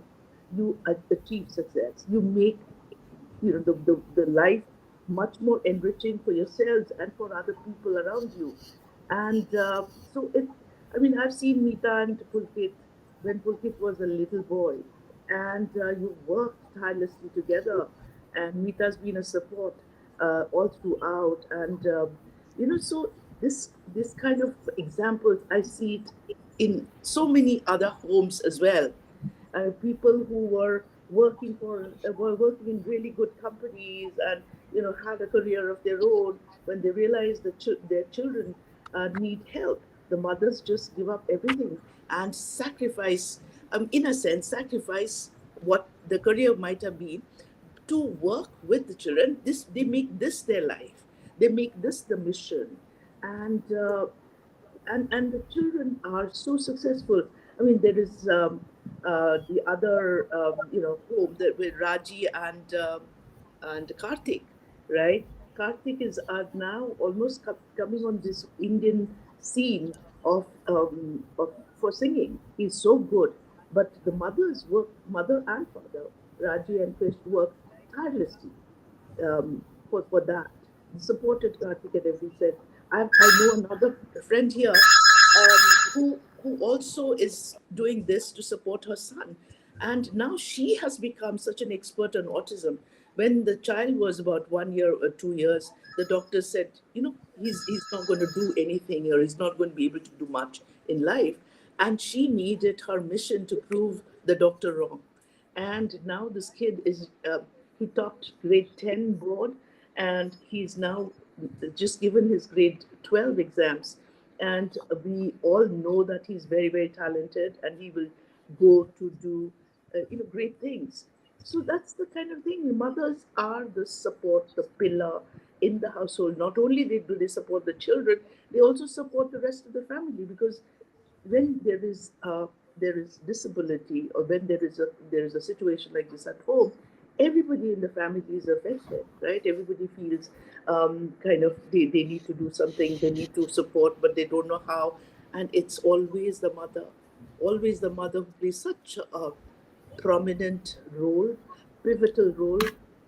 you achieve success. You make the life much more enriching for yourselves and for other people around you. And so I've seen Meeta and Pulkit when Pulkit was a little boy, and you worked tirelessly together, and Meeta's been a support all throughout. And so this kind of examples, I see it in so many other homes as well. People who were working in really good companies and had a career of their own. When they realize that their children need help, the mothers just give up everything and sacrifice, in a sense, sacrifice what the career might have been to work with the children. They make this their life. They make this the mission, and the children are so successful. I mean, there is the other home with Raji and Karthik, right? Karthik is now almost coming on this Indian scene of for singing. He's so good, but the mothers work, mother and father, Raji and Krish, work tirelessly for that. supported Karthik and everything. Said, I know another friend here who also is doing this to support her son. And now she has become such an expert on autism. When the child was about 1 year or 2 years, the doctor said, he's not going to do anything, or he's not going to be able to do much in life. And she needed her mission to prove the doctor wrong. And now this kid is, he topped grade 10 board, and he's now just given his grade 12 exams. And we all know that he's very, very talented, and he will go to do, great things. So that's the kind of thing. Mothers are the support, the pillar in the household. Not only do they support the children, they also support the rest of the family, because when there is disability, or when there is a situation like this at home, everybody in the family is affected, right? Everybody feels kind of they need to do something, they need to support, but they don't know how. And it's always the mother who plays such a prominent role, pivotal role,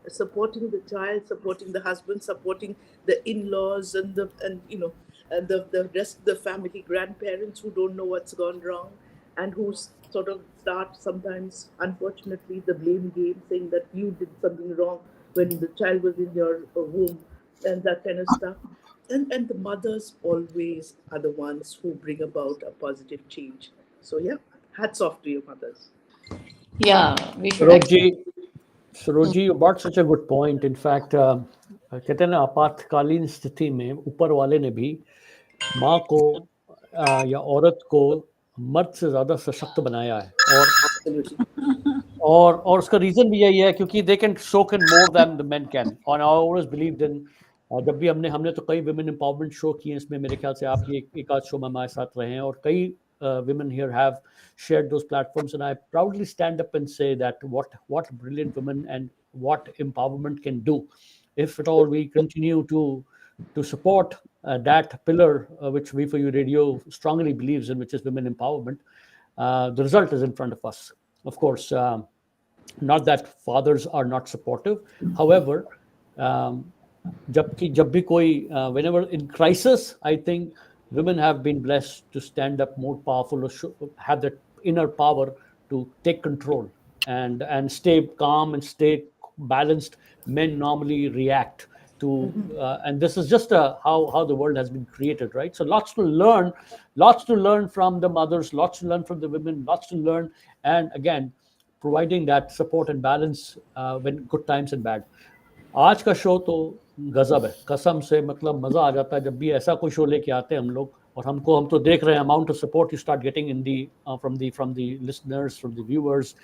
supporting the child, supporting the husband, supporting the in-laws, and the rest of the family, grandparents who don't know what's gone wrong, and who sort of start sometimes, unfortunately, the blame game, saying that you did something wrong when the child was in your womb, and that kind of stuff. And the mothers always are the ones who bring about a positive change. So yeah, hats off to your mothers.
Yeah, we should actually.
Sarojini, you brought such a good point. In fact, कहते हैं ना, आपातकालीन स्थिति में ऊपर वाले ने भी माँ को या औरत को मर्द से ज़्यादा सशक्त बनाया है, और उसका रीज़न भी यही है क्योंकि they can soak in more than the men can. And I always believed in, जब भी हमने तो कई women empowerment शो किए हैं, इसमें मेरे ख्याल से आप भी एक आध शो में हमारे साथ रहे हैं, और कई women here have shared those platforms, and I proudly stand up and say that what brilliant women and what empowerment can do if at all we continue to support that pillar which V4U Radio strongly believes in, which is women empowerment. The result is in front of us. Of course, not that fathers are not supportive. However, जब भी कोई whenever in crisis, I think women have been blessed to stand up more powerful, or have that inner power to take control and stay calm and stay balanced. Men normally react to, and this is just how the world has been created, right? So lots to learn from the mothers, lots to learn from the women, lots to learn, and again, providing that support and balance when good times and bad. आज का show तो गजब है, कसम से, मतलब मजा आ जाता है जब भी ऐसा कोई शो लेके आते हैं हम लोग, और हम तो देख रहे हैं amount of support you start getting in the from the listeners, from the viewers,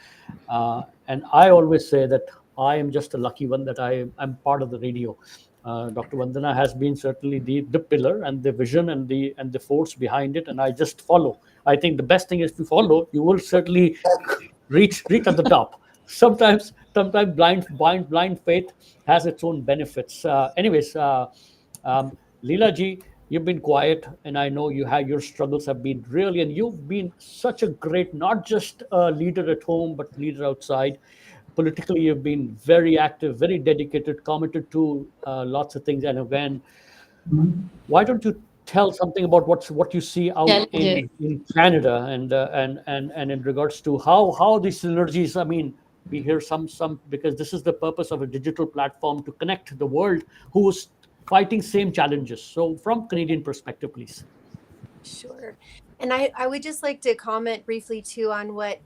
and I always say that I am just a lucky one that I'm part of the radio. Dr. Vandana has been certainly the pillar and the vision and the force behind it, and I just follow. I think the best thing is to follow. You will certainly reach at the top. Sometimes blind faith has its own benefits. Anyways, Leela ji, you've been quiet, and I know your struggles have been really, and you've been such a great, not just leader at home, but leader outside. Politically, you've been very active, very dedicated, committed to lots of things. And again, why don't you tell something about what you see out in Canada, and in regards to how these synergies, I mean, we hear some, because this is the purpose of a digital platform, to connect the world who's fighting same challenges. So from Canadian perspective, please.
Sure. And I would just like to comment briefly too on what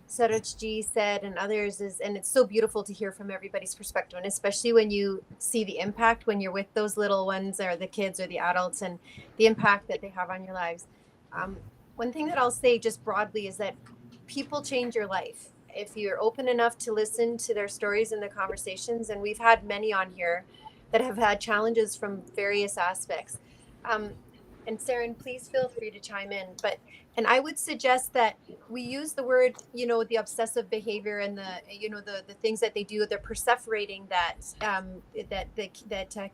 Saroj ji said and others, and it's so beautiful to hear from everybody's perspective, and especially when you see the impact when you're with those little ones, or the kids or the adults, and the impact that they have on your lives. One thing that I'll say just broadly is that people change your life if you're open enough to listen to their stories and the conversations. And we've had many on here that have had challenges from various aspects. And Saren, please feel free to chime in. And I would suggest that we use the word, the obsessive behavior and the things that they do, the perseverating that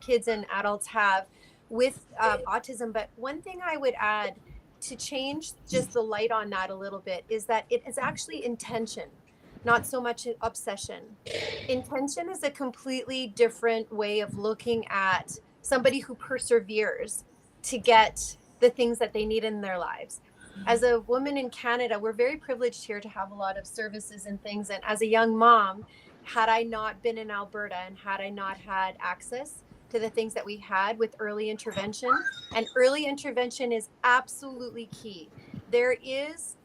kids and adults have with autism. But one thing I would add to change just the light on that a little bit is that it is actually intention, not so much obsession. Intention is a completely different way of looking at somebody who perseveres to get the things that they need in their lives. As a woman in Canada, we're very privileged here to have a lot of services and things. And as a young mom, had I not been in Alberta and had I not had access to the things that we had with early intervention, and early intervention is absolutely key. There is,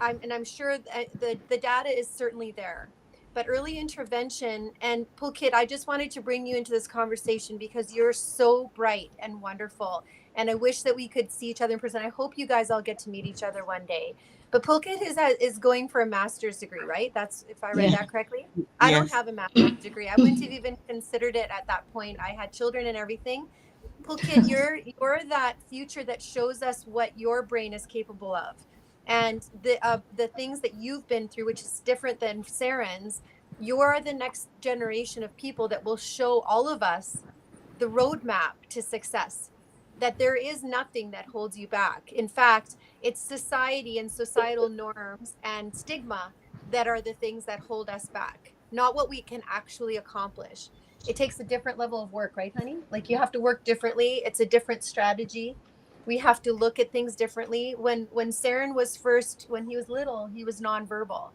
I'm sure the data is certainly there, but early intervention, and Pulkit, I just wanted to bring you into this conversation because you're so bright and wonderful. And I wish that we could see each other in person. I hope you guys all get to meet each other one day. But Pulkit is going for a master's degree, right? That's, if I read that correctly. I don't have a master's degree. I wouldn't have even considered it at that point. I had children and everything. Pulkit, you're that future that shows us what your brain is capable of. And the things that you've been through, which is different than Saren's, you're the next generation of people that will show all of us the roadmap to success, that there is nothing that holds you back. In fact, it's society and societal norms and stigma that are the things that hold us back, not what we can actually accomplish. It takes a different level of work, right, honey? Like, you have to work differently. It's a different strategy. We have to look at things differently. When Saren was when he was little, he was nonverbal.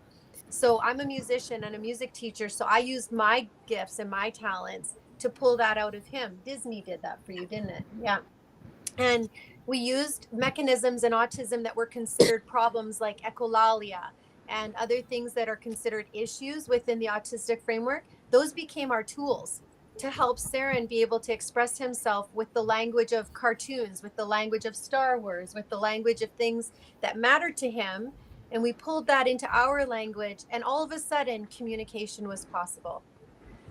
So I'm a musician and a music teacher. So I used my gifts and my talents to pull that out of him. Disney did that for you, didn't it? Yeah. And we used mechanisms in autism that were considered problems, like echolalia and other things that are considered issues within the autistic framework. Those became our tools to help Saren be able to express himself with the language of cartoons, with the language of Star Wars, with the language of things that mattered to him. And we pulled that into our language, and all of a sudden communication was possible.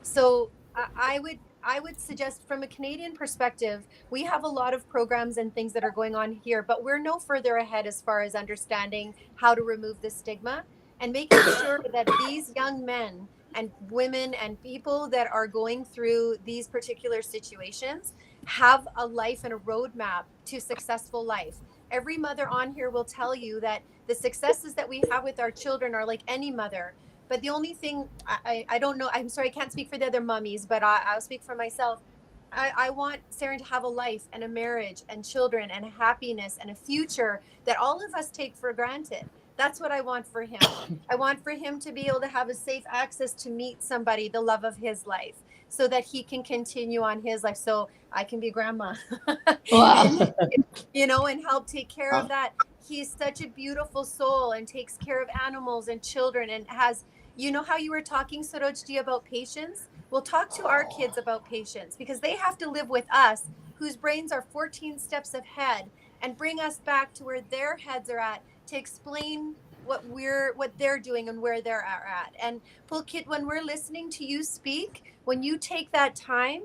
So I would suggest, from a Canadian perspective, we have a lot of programs and things that are going on here, but we're no further ahead as far as understanding how to remove the stigma and making sure that these young men and women and people that are going through these particular situations have a life and a roadmap to successful life. Every mother on here will tell you that the successes that we have with our children are like any mother. But the only thing, I don't know, I'm sorry, I can't speak for the other mummies, but I'll speak for myself. I want Saren to have a life and a marriage and children and happiness and a future that all of us take for granted. That's what I want for him. I want for him to be able to have a safe access to meet somebody, the love of his life, so that he can continue on his life. So I can be grandma,
Wow.
and help take care of that. He's such a beautiful soul and takes care of animals and children, and has, how you were talking, Sarojji, about patience? We'll talk to our kids about patience, because they have to live with us, whose brains are 14 steps ahead, and bring us back to where their heads are at, to explain what they're doing and where they're at. And Pulkit, when we're listening to you speak, when you take that time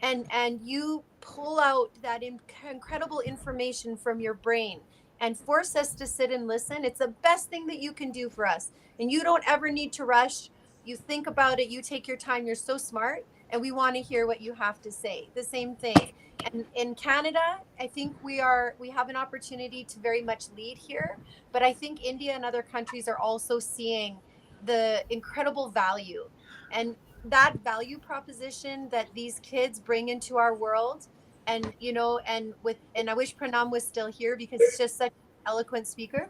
and you pull out that incredible information from your brain and force us to sit and listen, it's the best thing that you can do for us. And you don't ever need to rush. You think about it, you take your time, you're so smart, and we want to hear what you have to say. The same thing. And in Canada, I think we have an opportunity to very much lead here, but I think India and other countries are also seeing the incredible value, and that value proposition that these kids bring into our world. And and I wish Pranam was still here, because he's just such an eloquent speaker.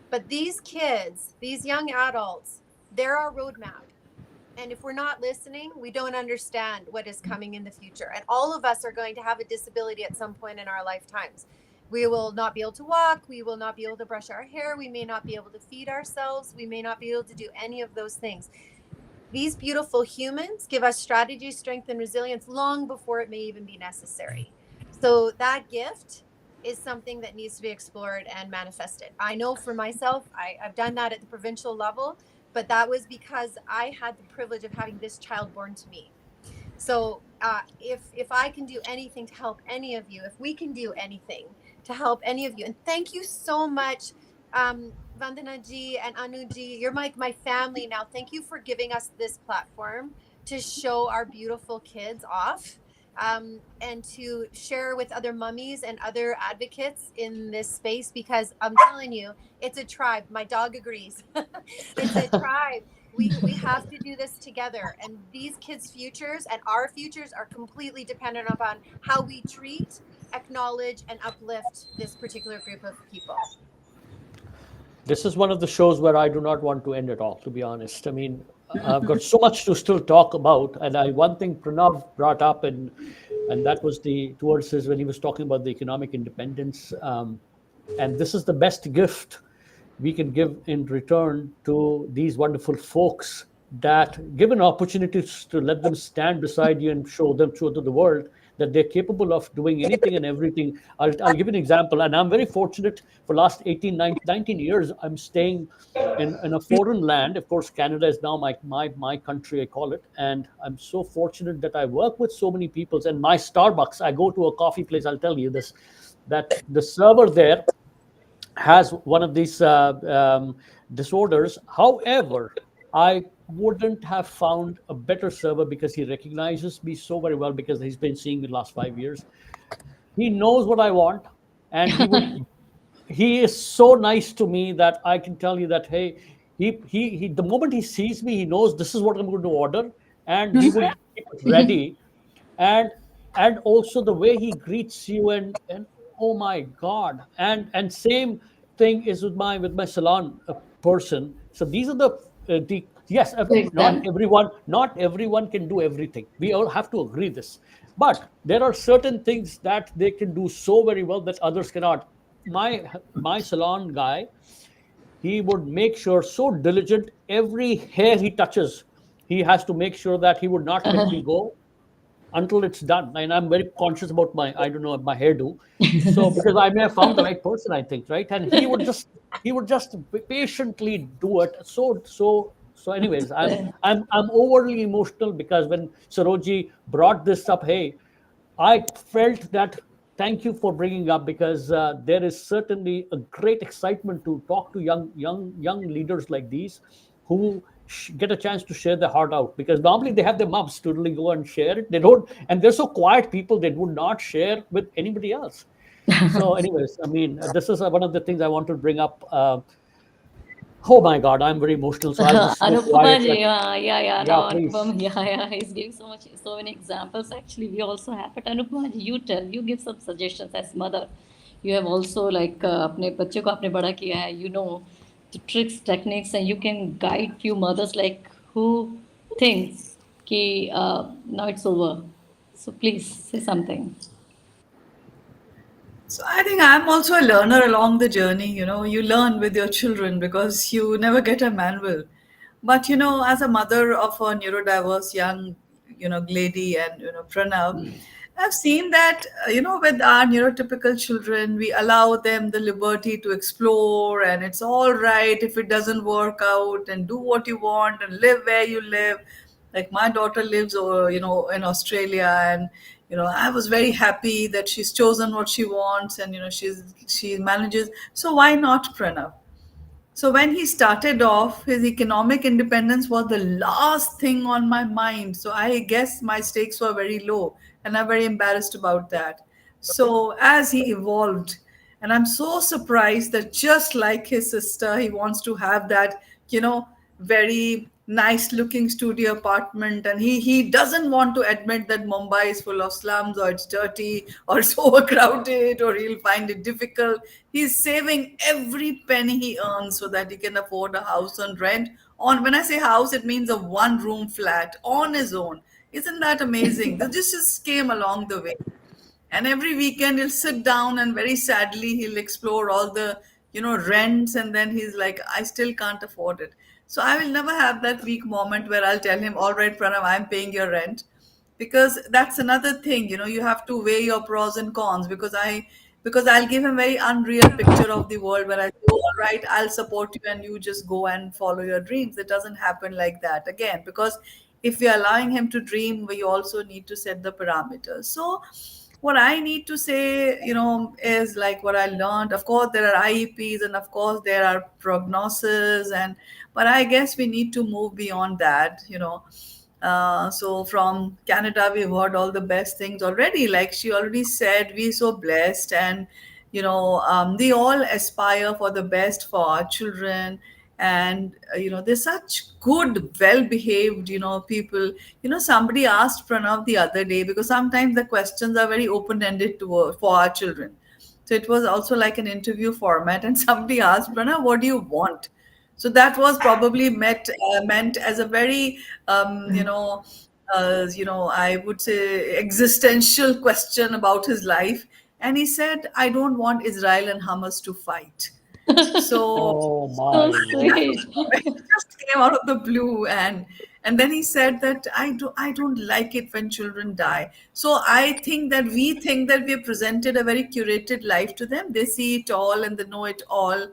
But these kids, these young adults, they're our roadmap. And if we're not listening, we don't understand what is coming in the future. And all of us are going to have a disability at some point in our lifetimes. We will not be able to walk. We will not be able to brush our hair. We may not be able to feed ourselves. We may not be able to do any of those things. These beautiful humans give us strategy, strength, and resilience long before it may even be necessary. So that gift is something that needs to be explored and manifested. I know for myself, I've done that at the provincial level, but that was because I had the privilege of having this child born to me. So if I can do anything to help any of you, if we can do anything to help any of you, and thank you so much, Vandana ji and Anu ji, you're my family now. Thank you for giving us this platform to show our beautiful kids off, and to share with other mummies and other advocates in this space, because I'm telling you, it's a tribe. My dog agrees. It's a tribe. We have to do this together, and these kids' futures and our futures are completely dependent upon how we treat, acknowledge, and uplift this particular group of people.
This is one of the shows where I do not want to end at all, to be honest. I mean, I've got so much to still talk about, and one thing Pranav brought up, and that was towards his when he was talking about the economic independence, and this is the best gift we can give in return to these wonderful folks, that given opportunities to let them stand beside you and show to the world that they're capable of doing anything and everything. I'll give you an example, and I'm very fortunate. For last 19 years, I'm staying in a foreign land. Of course, Canada is now my country, I call it, and I'm so fortunate that I work with so many people. And my Starbucks, I go to a coffee place, I'll tell you this, that the server there has one of these disorders. However, I wouldn't have found a better server because he recognizes me so very well, because he's been seeing me the last 5 years. He knows what I want, and he is so nice to me that I can tell you that, hey, he the moment he sees me, he knows this is what I'm going to order, and he will keep it ready. And also the way he greets you, and oh my god, and same thing is with my salon person. So these are the yes,
Exam.
not everyone can do everything, we all have to agree this, but there are certain things that they can do so very well that others cannot. My salon guy, he would make sure, so diligent, every hair he touches, he has to make sure that he would not let me go until it's done. And I'm very conscious about I don't know, my hairdo. So because I may have found the right person, I think, right? And he would just patiently do it. So anyways, I'm overly emotional because when Saroji brought this up, hey, I felt that, thank you for bringing up, because there is certainly a great excitement to talk to young leaders like these, who get a chance to share their heart out, because normally they have their mouths to really go and share it. They don't, and they're so quiet people, they would not share with anybody else. So anyways, I mean, this is one of the things I want to bring up. Oh my god, I'm very emotional, so I'll just go
Anupama
quiet.
ji, yeah.
Yeah,
Now
please.
Anupam, yeah. He's giving so many examples. Actually, we also have. But Anupama ji, you give some suggestions as mother. You have also like अपने बच्चे को आपने बड़ा किया है. You know the tricks, techniques, and you can guide few mothers like who thinks कि now it's over. So please say something.
So I think I'm also a learner along the journey. You learn with your children because you never get a manual. But as a mother of a neurodiverse young, lady, and Pranav, I've seen that with our neurotypical children, we allow them the liberty to explore, and it's all right if it doesn't work out, and do what you want and live where you live. Like my daughter lives in Australia, and I was very happy that she's chosen what she wants, and she manages. So why not, Pranav? So when he started off, his economic independence was the last thing on my mind. So I guess my stakes were very low, and I'm very embarrassed about that. So as he evolved, and I'm so surprised that just like his sister, he wants to have that, very nice looking studio apartment, and he doesn't want to admit that Mumbai is full of slums, or it's dirty, or it's overcrowded, or he'll find it difficult. He's saving every penny he earns so that he can afford a house on rent. On When I say house, it means a one room flat on his own. Isn't that amazing? This just came along the way. And every weekend he'll sit down, and very sadly he'll explore all the rents, and then he's like, I still can't afford it. So I will never have that weak moment where I'll tell him, all right, Pranav, I'm paying your rent. Because that's another thing, you have to weigh your pros and cons. Because I'll give him a very unreal picture of the world where I say, "Oh, all right, I'll support you, and you just go and follow your dreams." It doesn't happen like that, again, because if we're allowing him to dream, we also need to set the parameters. So what I need to say, is like what I learned. Of course, there are IEPs, and of course there are prognosis, but I guess we need to move beyond that. So from Canada, we've heard all the best things already. Like she already said, we're so blessed, and we all aspire for the best for our children. and they're such good, well behaved, people. Somebody asked Pranav the other day, because sometimes the questions are very open ended for our children. So it was also like an interview format, and somebody asked Pranav, what do you want? So that was probably meant as a very I would say existential question about his life. And he said, I don't want Israel and Hamas to fight. So
Oh
So
my Lord.
sweet.
it just came out of the blue. And then he said that I don't like it when children die. So I think that we have presented a very curated life to them. They see it all and they know it all.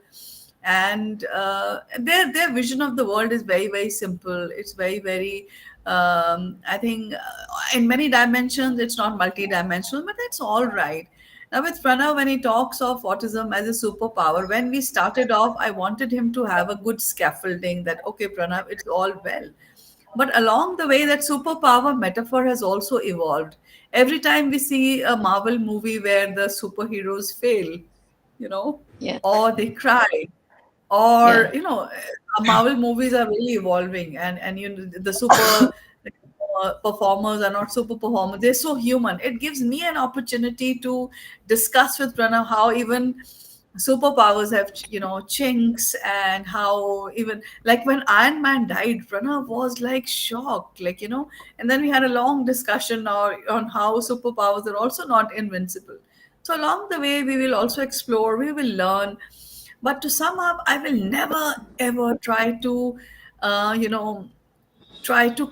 And their vision of the world is very, very simple. It's very, very I think in many dimensions it's not multi-dimensional, but that's all right. Now, with Pranav, when he talks of autism as a superpower, when we started off, I wanted him to have a good scaffolding that, okay, Pranav, it's all well. But along the way, that superpower metaphor has also evolved. Every time we see a Marvel movie where the superheroes fail,
Yeah.
or they cry,
Yeah.
or Marvel movies are really evolving, and the super performers are not super performers, they're so human. It gives me an opportunity to discuss with Pranav how even superpowers have chinks, and how even like when Iron Man died, Pranav was like shocked, and then we had a long discussion on how superpowers are also not invincible. So along the way we will also explore, we will learn. But to sum up, I will never ever try to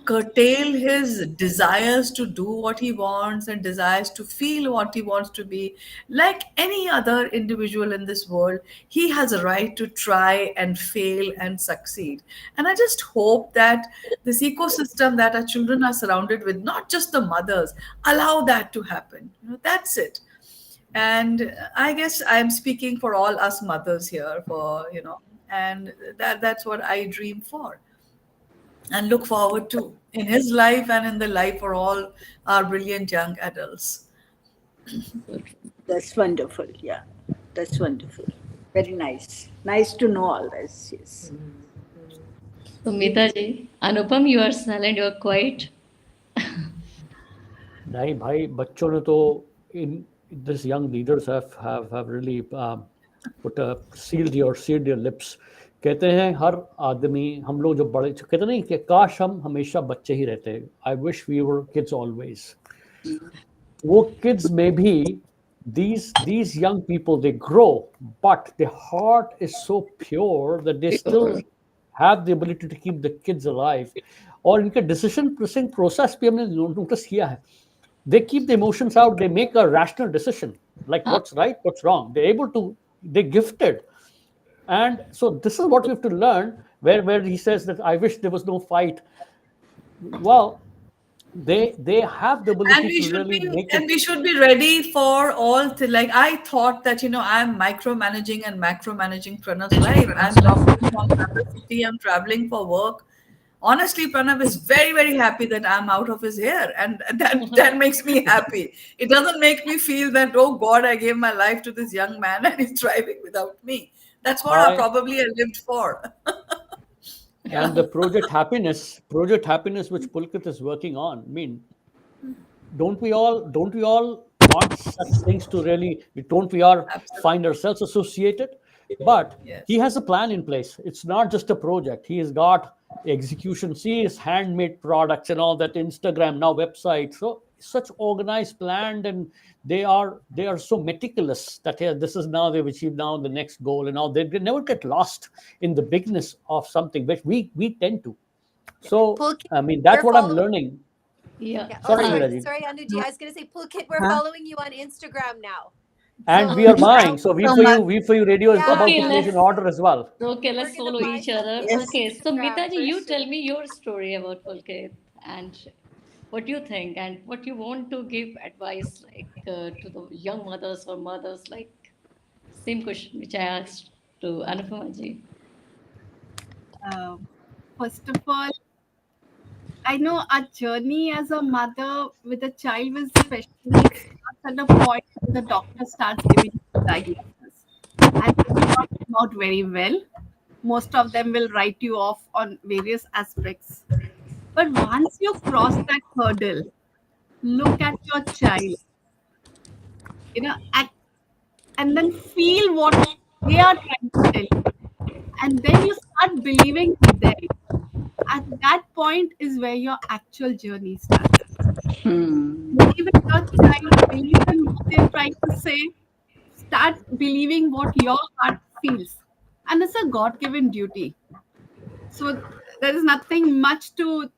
curtail his desires to do what he wants and desires to feel what he wants to be. Like any other individual in this world, he has a right to try and fail and succeed. And I just hope that this ecosystem that our children are surrounded with, not just the mothers, allow that to happen. That's it. And I guess I'm speaking for all us mothers here, and that's what I dream for and look forward to in his life and in the life for all our brilliant young adults.
That's wonderful. Yeah, that's wonderful. Very nice. Nice to know all this. Yes.
So Mitaji, Anupam, you are silent, you are quiet.
नहीं भाई, बच्चों ने तो in this young leaders have really sealed your lips. कहते हैं हर आदमी, हम लोग जो बड़े कहते नहीं कि काश हम हमेशा बच्चे ही रहते. I wish we were kids always. वो kids में भी these young people, they grow, but their heart is so pure that they still have the ability to keep the kids alive. और इनका decision process भी हमने notice किया है. They keep the emotions out, they make a rational decision, like what's right, what's wrong. They're gifted. And so this is what we have to learn, where he says that I wish there was no fight. Well, they have the ability to really make it.
And we should be ready for all like I thought that I'm micromanaging and macromanaging Pranav's life. I'm traveling from another city, I'm traveling for work. Honestly, Pranav is very, very happy that I'm out of his hair, and that makes me happy. It doesn't make me feel that, oh God, I gave my life to this young man and he's driving without me. That's what I probably lived for.
And the Project Happiness which Pulkit is working on. I mean, don't we all want such things to really? Don't we all find ourselves associated? But he has a plan in place. It's not just a project. He has got execution. See his handmade products and all that, Instagram now, website. So such organized, planned, and they are so meticulous that this is now they've achieved now the next goal, and now they never get lost in the bigness of something, which we tend to. So I mean that's what I'm learning.
Yeah.
Sorry,
sorry, Anuji. I was going to say, Pulkit, we're following you on Instagram now.
And we are buying. So V4U Radio is about to place an order as well.
Okay, let's follow each other.
Yes.
Okay, so Mitaji, you tell me your story about Pulkit and what you think and what you want to give advice like to the young mothers or mothers, like same question which I asked to Anupamaji.
First of all, I know our journey as a mother with a child with special needs starts at the point when the doctor starts giving you the diagnosis. And it not come out very well. Most of them will write you off on various aspects. But once you cross that hurdle, look at your child, act, and then feel what they are trying to tell you. And then you start believing them. At that point is where your actual journey starts. Believe in your child, believe in what they're trying to say, start believing what your heart feels. And it's a God given duty. So there is nothing much to,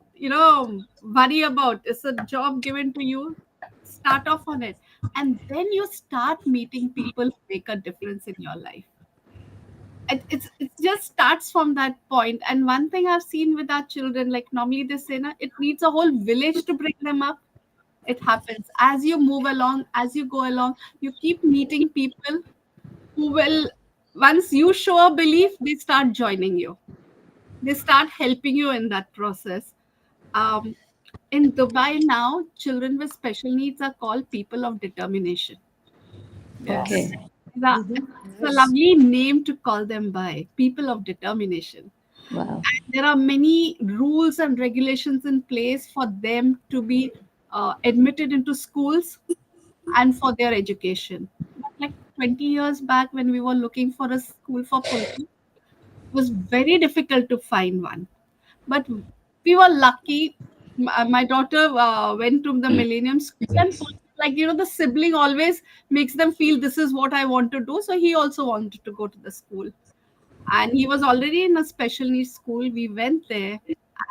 worry about. It's a job given to you. Start off on it. And then you start meeting people who make a difference in your life. It just starts from that point. And one thing I've seen with our children, like normally they say, na, it needs a whole village to bring them up. It happens as you move along, as you go along, you keep meeting people who will, once you show a belief, they start joining you. They start helping you in that process. Um, in Dubai now, children with special needs are called people of determination.
Okay.
It's a lovely name to call them by, people of determination.
Wow.
And there are many rules and regulations in place for them to be admitted into schools and for their education. But like 20 years back, when we were looking for a school for Pulki, it was very difficult to find one. But we were lucky. My daughter went to the Millennium School, and like the sibling always makes them feel this is what I want to do. So he also wanted to go to the school, and he was already in a special needs school. We went there,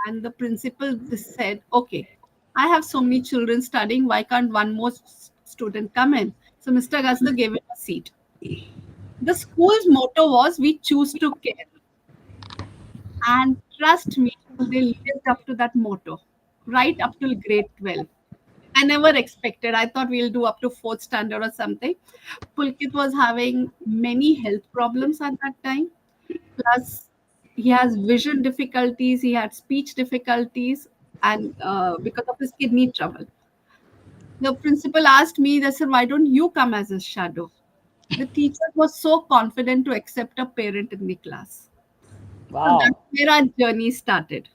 and the principal said, "Okay, I have so many children studying. Why can't one more student come in?" So Mr. Gasda gave him a seat. The school's motto was, "We choose to care." And trust me, they lived up to that motto right up till grade 12. I never expected. I thought we'll do up to fourth standard or something. Pulkit was having many health problems at that time. Plus, he has vision difficulties, he had speech difficulties, and because of his kidney trouble. The principal asked me, they said, "Why don't you come as a shadow?" The teacher was so confident to accept a parent in the class. So
Wow.
that's where our journey started.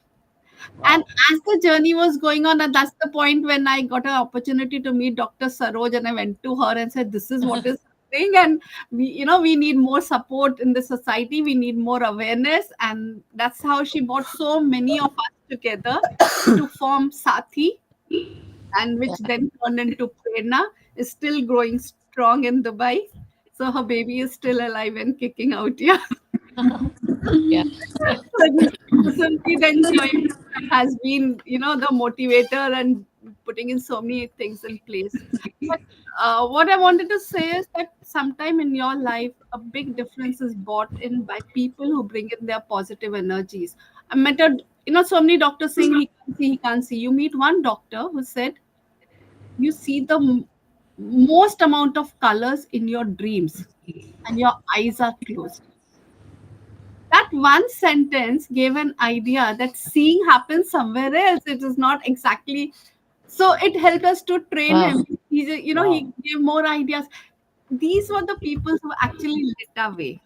And as the journey was going on, and that's the point when I got an opportunity to meet Dr. Saroj, and I went to her and said, "This is what is happening, and we need more support in the society. We need more awareness." And that's how she brought so many of us together to form Sathi, and which then turned into Prerna, is still growing strong in Dubai. So her baby is still alive and kicking out. Yeah.
Yeah.
So he then joined, has been, the motivator and putting in so many things in place. But what I wanted to say is that sometime in your life, a big difference is brought in by people who bring in their positive energies. I met so many doctors saying he can't see, he can't see. You meet one doctor who said, "You see the most amount of colors in your dreams and your eyes are closed." That one sentence gave an idea that seeing happens somewhere else. It is not exactly. So it helped us to train
Wow.
him. He gave more ideas. These were the people who actually lit our way,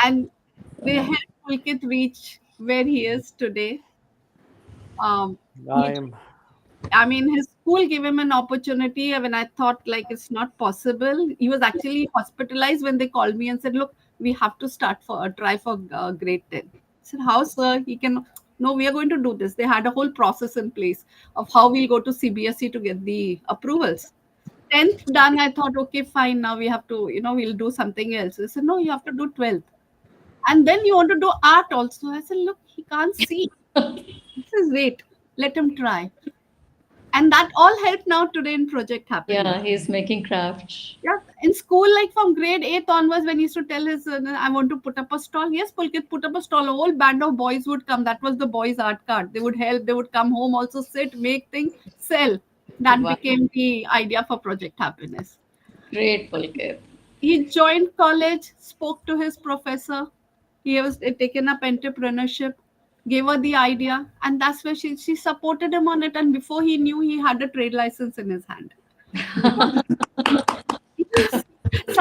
and they helped Pulkit reach where he is today.
I
He
am.
I mean, his school gave him an opportunity when I thought like it's not possible. He was actually hospitalized when they called me and said, "Look, we have to start for a try for grade 10." I said, "How, sir? He can." "No, we are going to do this." They had a whole process in place of how we'll go to CBSE to get the approvals. 10th done, I thought, okay, fine. Now we have to, we'll do something else. They said, "No, you have to do 12th. And then you want to do art also." I said, "Look, he can't see." He says, "Wait, let him try." And that all helped now today in Project Happiness.
Yeah, he's making crafts.
Yeah, in school, like from grade 8th onwards, when he used to tell his, "I want to put up a stall." Yes, Pulkit, put up a stall. A whole band of boys would come. That was the boys' art card. They would help. They would come home, also sit, make things, sell. That
Wow.
became the idea for Project Happiness.
Great, Pulkit.
He joined college, spoke to his professor. He was taken up entrepreneurship, gave her the idea, and that's where she supported him on it. And before he knew, he had a trade license in his hand.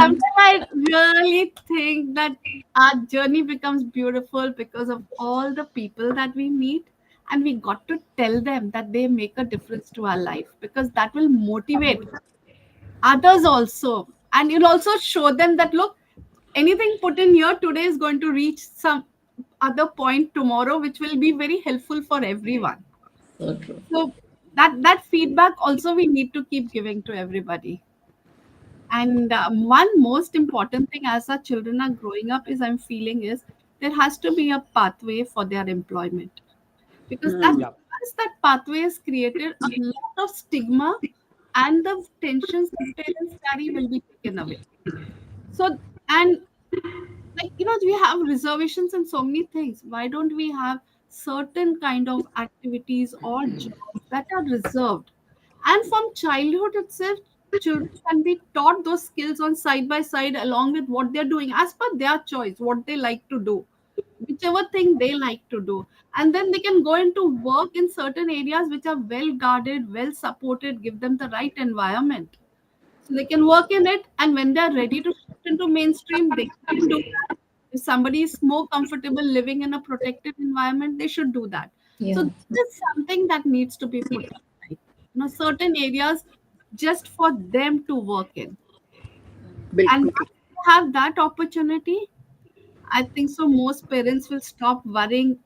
sometimes I really think that our journey becomes beautiful because of all the people that we meet, and we got to tell them that they make a difference to our life, because that will motivate others also, and you'll also show them that, look, anything put in here today is going to reach some other point tomorrow, which will be very helpful for everyone.
So true.
So that feedback also we need to keep giving to everybody. And one most important thing as our children are growing up is I'm feeling is there has to be a pathway for their employment, because that
Yeah.
once that pathway is created, a lot of stigma and the tensions that parents carry will be taken away. So, and like, we have reservations and so many things. Why don't we have certain kind of activities or jobs that are reserved, and from childhood itself children can be taught those skills on side by side along with what they're doing as per their choice, what they like to do, whichever thing they like to do. And then they can go into work in certain areas which are well guarded, well supported, give them the right environment, so they can work in it. And when they're ready to shift into mainstream, they can do that. If somebody is more comfortable living in a protected environment, they should do that. So
Yeah.
this is something that needs to be put aside. Certain areas just for them to work in. And
बिल्कुल
once they have that opportunity, I think so most parents will stop worrying.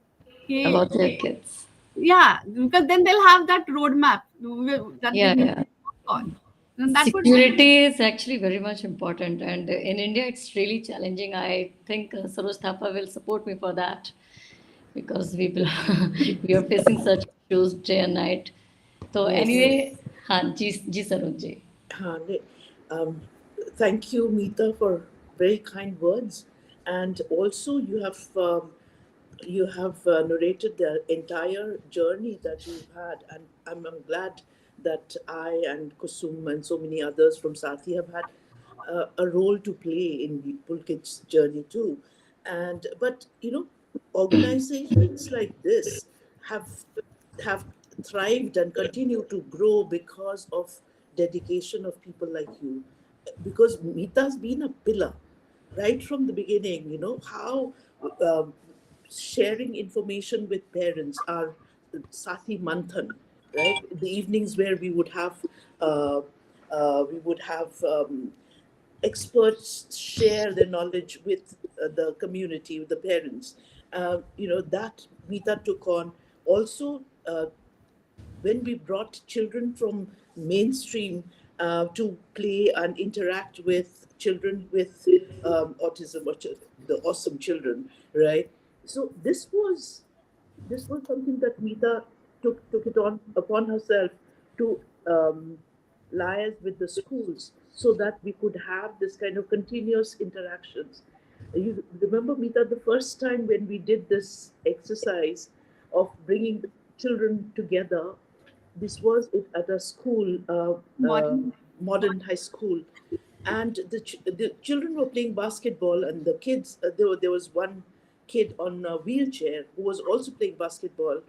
Okay,
About their kids.
yeah, because then they'll have that roadmap that they
Yeah,
need to
yeah.
work on. And that would be
Security is actually very much important, and in India, it's really challenging. I think Saroj Thapa will support me for that because we are facing such issues day and night. So
Yes.
anyway, हाँ जी Saroj ji.
Um, thank you, Meeta, for very kind words, and also you have narrated the entire journey that you've had, and I'm glad that I and Kusum and so many others from Sathi have had a role to play in Pulkit's journey too. And but organizations like this have have thrived and continue to grow because of dedication of people like you. Because Meeta's been a pillar right from the beginning. How um, sharing information with parents, our Sati Manthan, right? The evenings where uh, we would have experts share their knowledge with the community, with the parents. That Meeta took on. Also, when we brought children from mainstream to play and interact with children with autism, or the awesome children, right? So this was something that Meeta took it on upon herself to liaise with the schools so that we could have this kind of continuous interactions. You remember, Meeta, the first time when we did this exercise of bringing children together, this was at a school,
modern.
modern high school, and the children were playing basketball, and the kids, there was one kid on a wheelchair who was also playing basketball,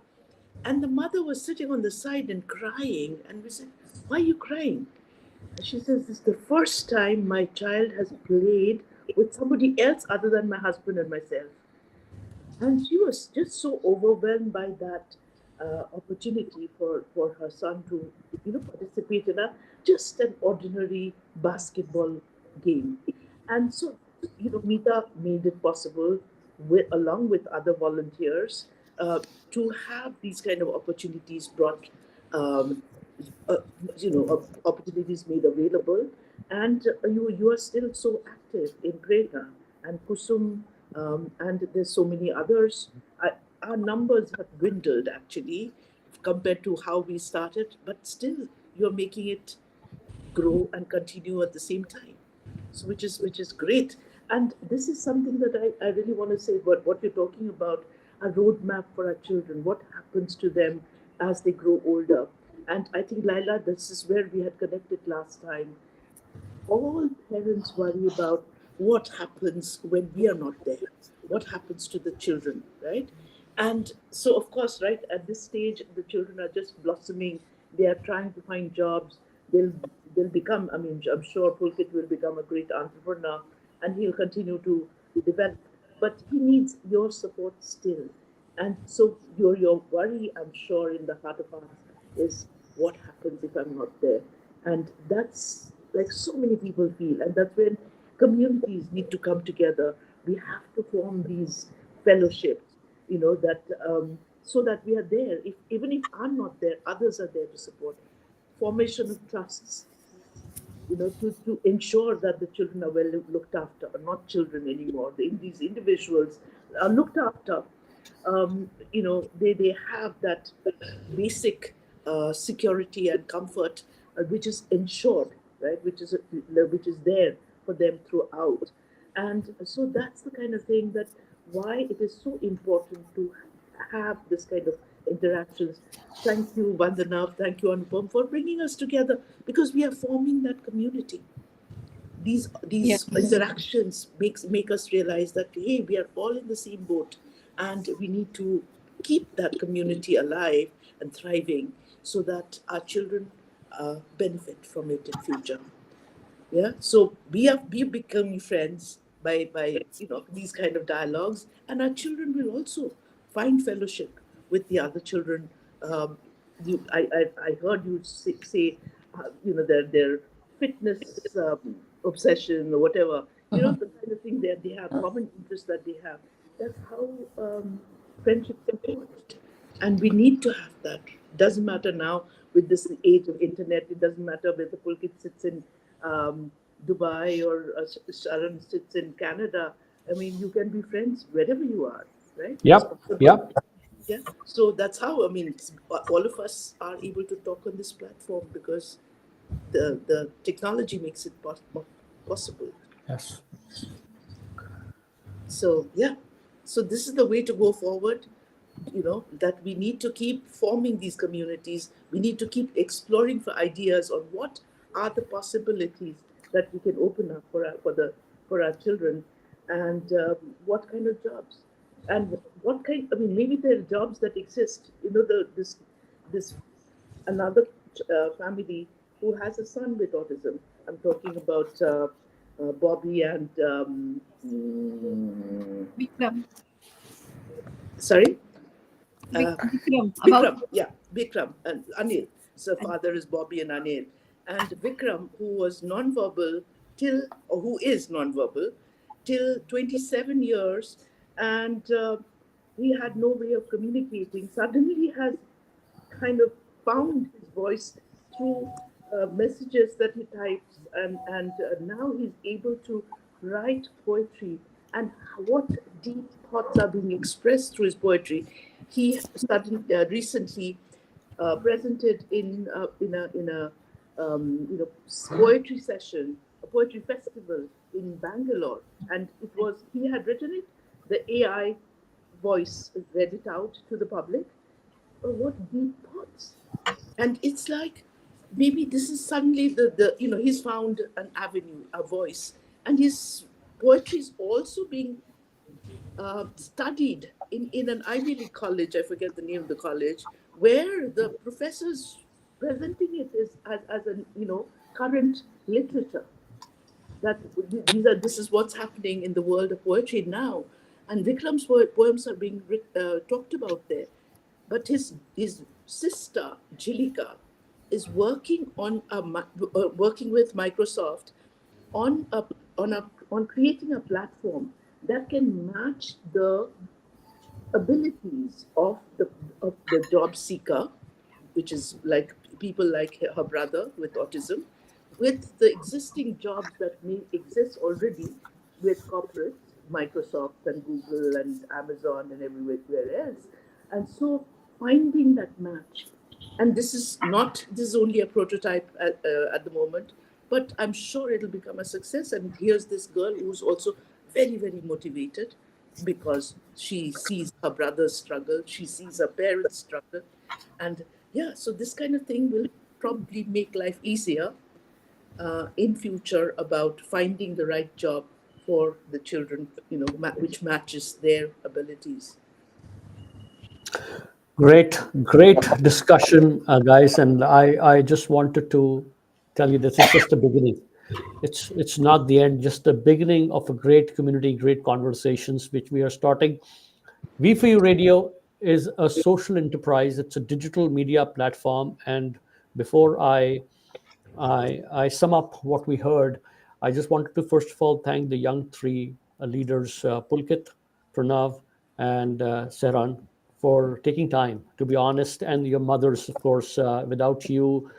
and the mother was sitting on the side and crying, and we said, "Why are you crying?" And she says, "This is the first time my child has played with somebody else other than my husband and myself." And she was just so overwhelmed by that opportunity for her son to participate in a just an ordinary basketball game. And so Meeta made it possible along with other volunteers to have these kind of opportunities brought, um, uh, opportunities made available. And you are still so active in Prerna and Kusum, and there's so many others. Our numbers have dwindled actually compared to how we started, but still you're making it grow and continue at the same time. So which is great. And this is something that I really want to say about what you're talking about, a roadmap for our children, what happens to them as they grow older. And I think, Laila, this is where we had connected last time. All parents worry about what happens when we are not there, what happens to the children, right? And so, of course, right at this stage, the children are just blossoming. They are trying to find jobs. they'll they'll become. I mean, I'm sure Pulkit will become a great entrepreneur, and he'll continue to develop. But he needs your support still. And so your worry, I'm sure, in the heart of hearts, is what happens if I'm not there. And that's like so many people feel, and that's when communities need to come together. We have to form these fellowships, that so that we are there. If even if I'm not there, others are there to support. Formation of trusts, to ensure that the children are well looked after, or not children anymore. These individuals are looked after. They have that basic security and comfort, which is ensured, right? Which is there for them throughout. And so that's the kind of thing that why it is so important to have this kind of interactions. Thank you, Vandana. Thank you, Anupam, for bringing us together, because we are forming that community. These interactions make us realize that, hey, we are all in the same boat, and we need to keep that community alive and thriving so that our children benefit from it in future. Yeah, so we becoming friends by these kind of dialogues, and our children will also find fellowship with the other children. I heard you say their fitness obsession or whatever, the kind of thing that they have, common interests that they have. That's how friendships are forged, and we need to have that. Doesn't matter now with this age of internet. It doesn't matter whether Pulkit sits in Dubai or Sharon sits in Canada. I mean, you can be friends wherever you are, right?
Yep. Yep.
Yeah. So that's how, I mean, all of us are able to talk on this platform because the technology makes it possible.
Yes.
So, yeah. So this is the way to go forward, that we need to keep forming these communities. We need to keep exploring for ideas on what are the possibilities that we can open up for our children, and what kind of jobs, and what kind. I mean, maybe there are jobs that exist. This another family who has a son with autism. I'm talking about Bobby and
Vikram.
Sorry.
Vikram.
Vikram, yeah, Vikram and Anil. So father is Bobby and Anil. And Vikram, who was non-verbal who is non-verbal till 27 years, and he had no way of communicating. Suddenly he has kind of found his voice through messages that he types, and now he's able to write poetry, and what deep thoughts are being expressed through his poetry. He recently presented in a poetry session, a poetry festival in Bangalore, and he had written it. The AI voice read it out to the public. Oh, what deep thoughts! And it's like maybe this is suddenly he's found an avenue, a voice, and his poetry is also being studied in an Ivy League college. I forget the name of the college, where the professors presenting it as a current literature. That this is what's happening in the world of poetry now, and Vikram's poems are being talked about there. But his sister Jilika is working working with Microsoft on creating a platform that can match the abilities of the job seeker, which is like people like her brother with autism, with the existing jobs that may exist already with corporates, Microsoft and Google and Amazon and everywhere else. And so finding that match. And this is only a prototype at the moment, but I'm sure it'll become a success. And here's this girl who's also very, very motivated because she sees her brother's struggle, she sees her parents' struggle. And yeah, so this kind of thing will probably make life easier in future about finding the right job for the children, which matches their abilities.
Great discussion, guys. And I just wanted to tell you this is just the beginning. It's not the end, just the beginning of a great community, great conversations which we are starting. V4U Radio is a social enterprise. It's a digital media platform. And before I sum up what we heard, I just wanted to first of all thank the young three leaders, Pulkit, Pranav, and Seran, for taking time, to be honest, and your mothers, of course. Without you,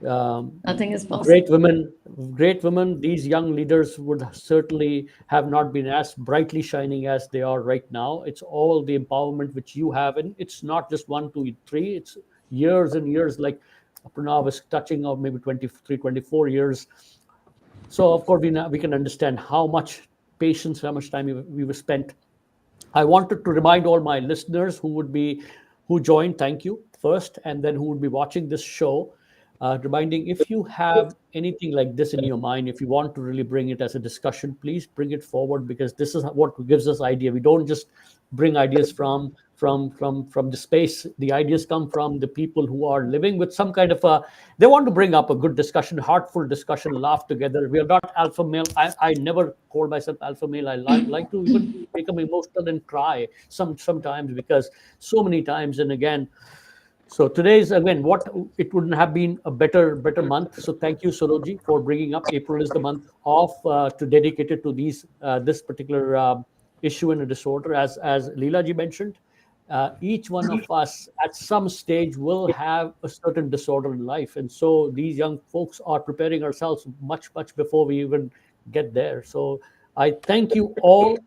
Nothing is possible.
great women, these young leaders would certainly have not been as brightly shining as they are right now. It's all the empowerment which you have, and it's not just 1, 2, 3, it's years and years, like Pranav is touching of maybe 23, 24 years. So of course we can understand how much patience, how much time we were spent. I wanted to remind all my listeners who joined, thank you first, and then who would be watching this show, reminding, if you have anything like this in your mind, if you want to really bring it as a discussion, please bring it forward, because this is what gives us idea. We don't just bring ideas from the space. The ideas come from the people who are living with some kind of they want to bring up a good discussion, heartful discussion, laugh together. We are not alpha male. I never call myself alpha male. I like to even become emotional and cry sometimes, because so many times and again. So today's, again, what it wouldn't have been a better month. So thank you, Soroji, for bringing up. April is the month of to dedicate it to this particular issue and a disorder. As Leela ji mentioned, each one of us at some stage will have a certain disorder in life, and so these young folks are preparing ourselves much before we even get there. So I thank you all,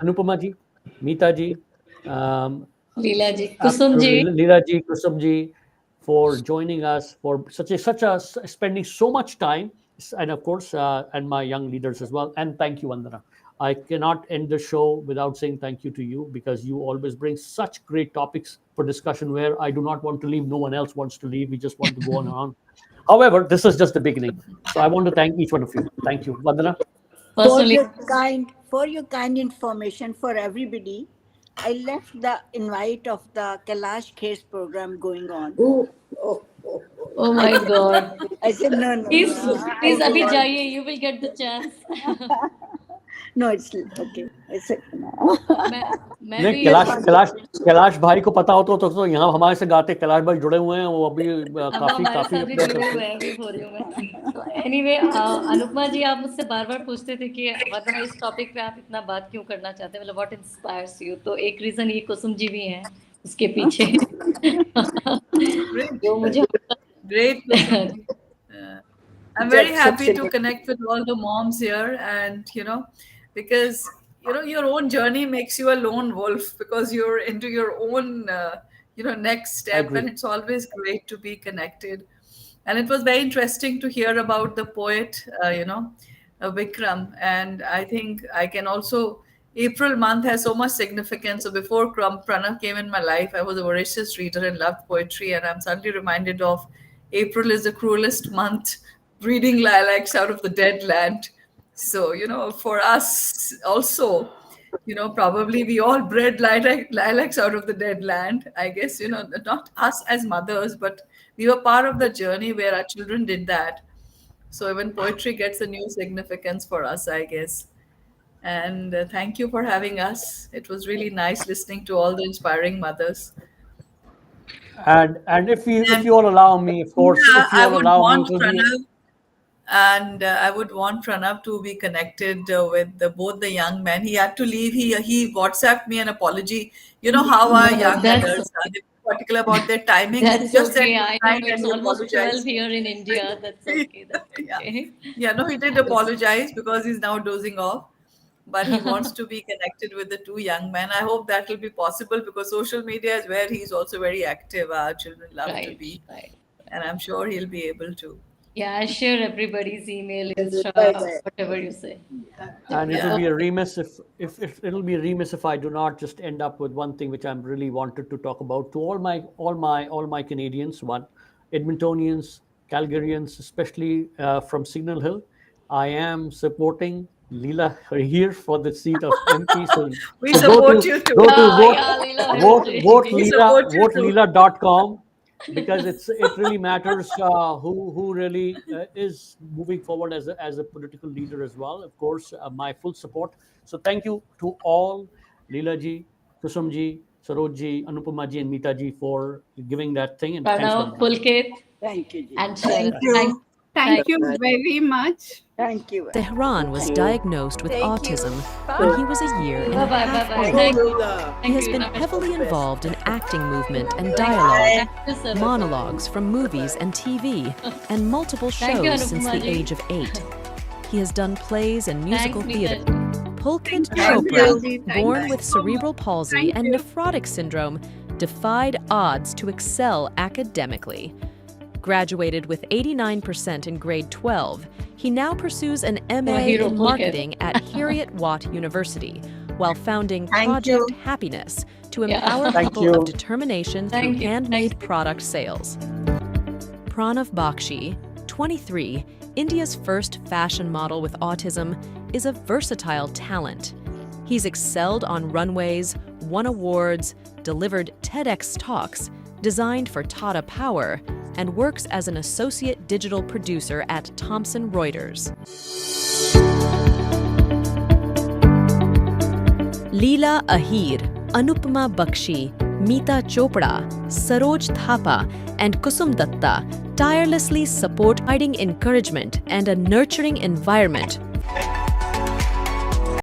Anupama ji, Meeta ji,
Leela ji, Kusum ji.
Leela ji, Kusum ji, for joining us, for such a spending so much time, and of course, and my young leaders as well. And thank you, Vandana. I cannot end the show without saying thank you to you, because you always bring such great topics for discussion where I do not want to leave. No one else wants to leave. We just want to go on and on. However, this is just the beginning. So I want to thank each one of you. Thank you, Vandana.
For your kind information for everybody, I left the invite of the Kailash Kher's program going on.
Oh my God.
I said, no.
Please, Abhi jaiye, you will get the chance.
No, it's okay. I said no.
नहीं, कैलाश भाई को पता हो तो यहाँ हमारे से गाते कैलाश भाई जुड़े हुए हैं, वो अभी काफी
एनीवे अनुपमा जी, आप मुझसे बार पूछते थे कि मतलब इस टॉपिक पे आप इतना बात क्यों करना चाहते हैं, मतलब व्हाट इंस्पायर्स यू, तो एक रीजन ये कुसुम जी भी हैं इसके पीछे जो मुझे
great. I'm very happy to connect with all the moms here, and because your own journey makes you a lone wolf, because you're into your own next step, and it's always great to be connected. And it was very interesting to hear about the poet Vikram, and I think I can also, April month has so much significance. So before Pranav came in my life, I was a voracious reader and loved poetry, and I'm suddenly reminded of April is the cruelest month, breeding lilacs out of the dead land. So, for us also, probably we all bred lilacs out of the dead land. I guess, not us as mothers, but we were part of the journey where our children did that. So even poetry gets a new significance for us, I guess. And thank you for having us. It was really nice listening to all the inspiring mothers.
And if you all allow me, of course, if you all allow me,
I would want Pranav to be connected with both the young men. He had to leave. He WhatsApped me an apology. You know how our young adults are. They're particular about their timing.
That's
just
okay. I know it's almost 12 here in India. That's okay. That's okay.
No, he did apologize because he's now dozing off. But he wants to be connected with the two young men. I hope that will be possible, because social media is where he's also very active. Our children love to be.
Right.
And I'm sure he'll be able to.
Yeah, I share everybody's email, Insta, whatever you say.
And it will be a remiss if I do not just end up with one thing which I'm really wanted to talk about to all my Canadians, Edmontonians, Calgarians, especially from Signal Hill. I am supporting Leela here for the seat of MP. So
we support you too.
Vote Leela.com. because it really matters who really is moving forward as a political leader as well. Of course, my full support. So thank you to all, Leela ji, Kusum ji, Saroj ji, Anupama ji, and Meeta ji for giving that thing, and thanks,
Pranav,
Vandana.
Pulkit,
Thank you, Ji.
and
Thank
Sharat.
you.
Thank you
Bye-bye.
very much.
Thank you.
Tehran was
Thank you.
diagnosed with
Thank you.
autism
Bye.
when he was a year and a
Bye-bye,
half
bye-bye.
old.
Thank you.
Leela.
He has
you.
been
Namaste.
heavily involved in acting movement and
Thank
dialogue,
you, sir.
monologues from movies and TV, and multiple
Thank you,
shows since the
Anupama ji.
age of 8. He has done plays and musical
Thanks,
theater.
Meeta.
Pulkit
Thank
Chopra,
you. Thank
born
you
with
so
cerebral
much.
palsy
Thank
and
you.
nephrotic syndrome, defied odds to excel academically. Graduated with 89% in grade 12, he now pursues an MA
hero,
in
Pulkit.
marketing at Heriot-Watt University, while founding
Thank
Project
you.
Happiness to
Yeah.
empower
Thank
people
you.
of determination through
Thank you.
handmade
Thank you.
product sales. Pranav Bakshi, 23, India's first fashion model with autism, is a versatile talent. He's excelled on runways, won awards, delivered TEDx talks, designed for Tata Power, and works as an associate digital producer at Thomson Reuters. Leela Ahir, Anupama Bakshi, Meeta Chopra, Saroj Thapa, and Kusum Datta tirelessly support providing encouragement and a nurturing environment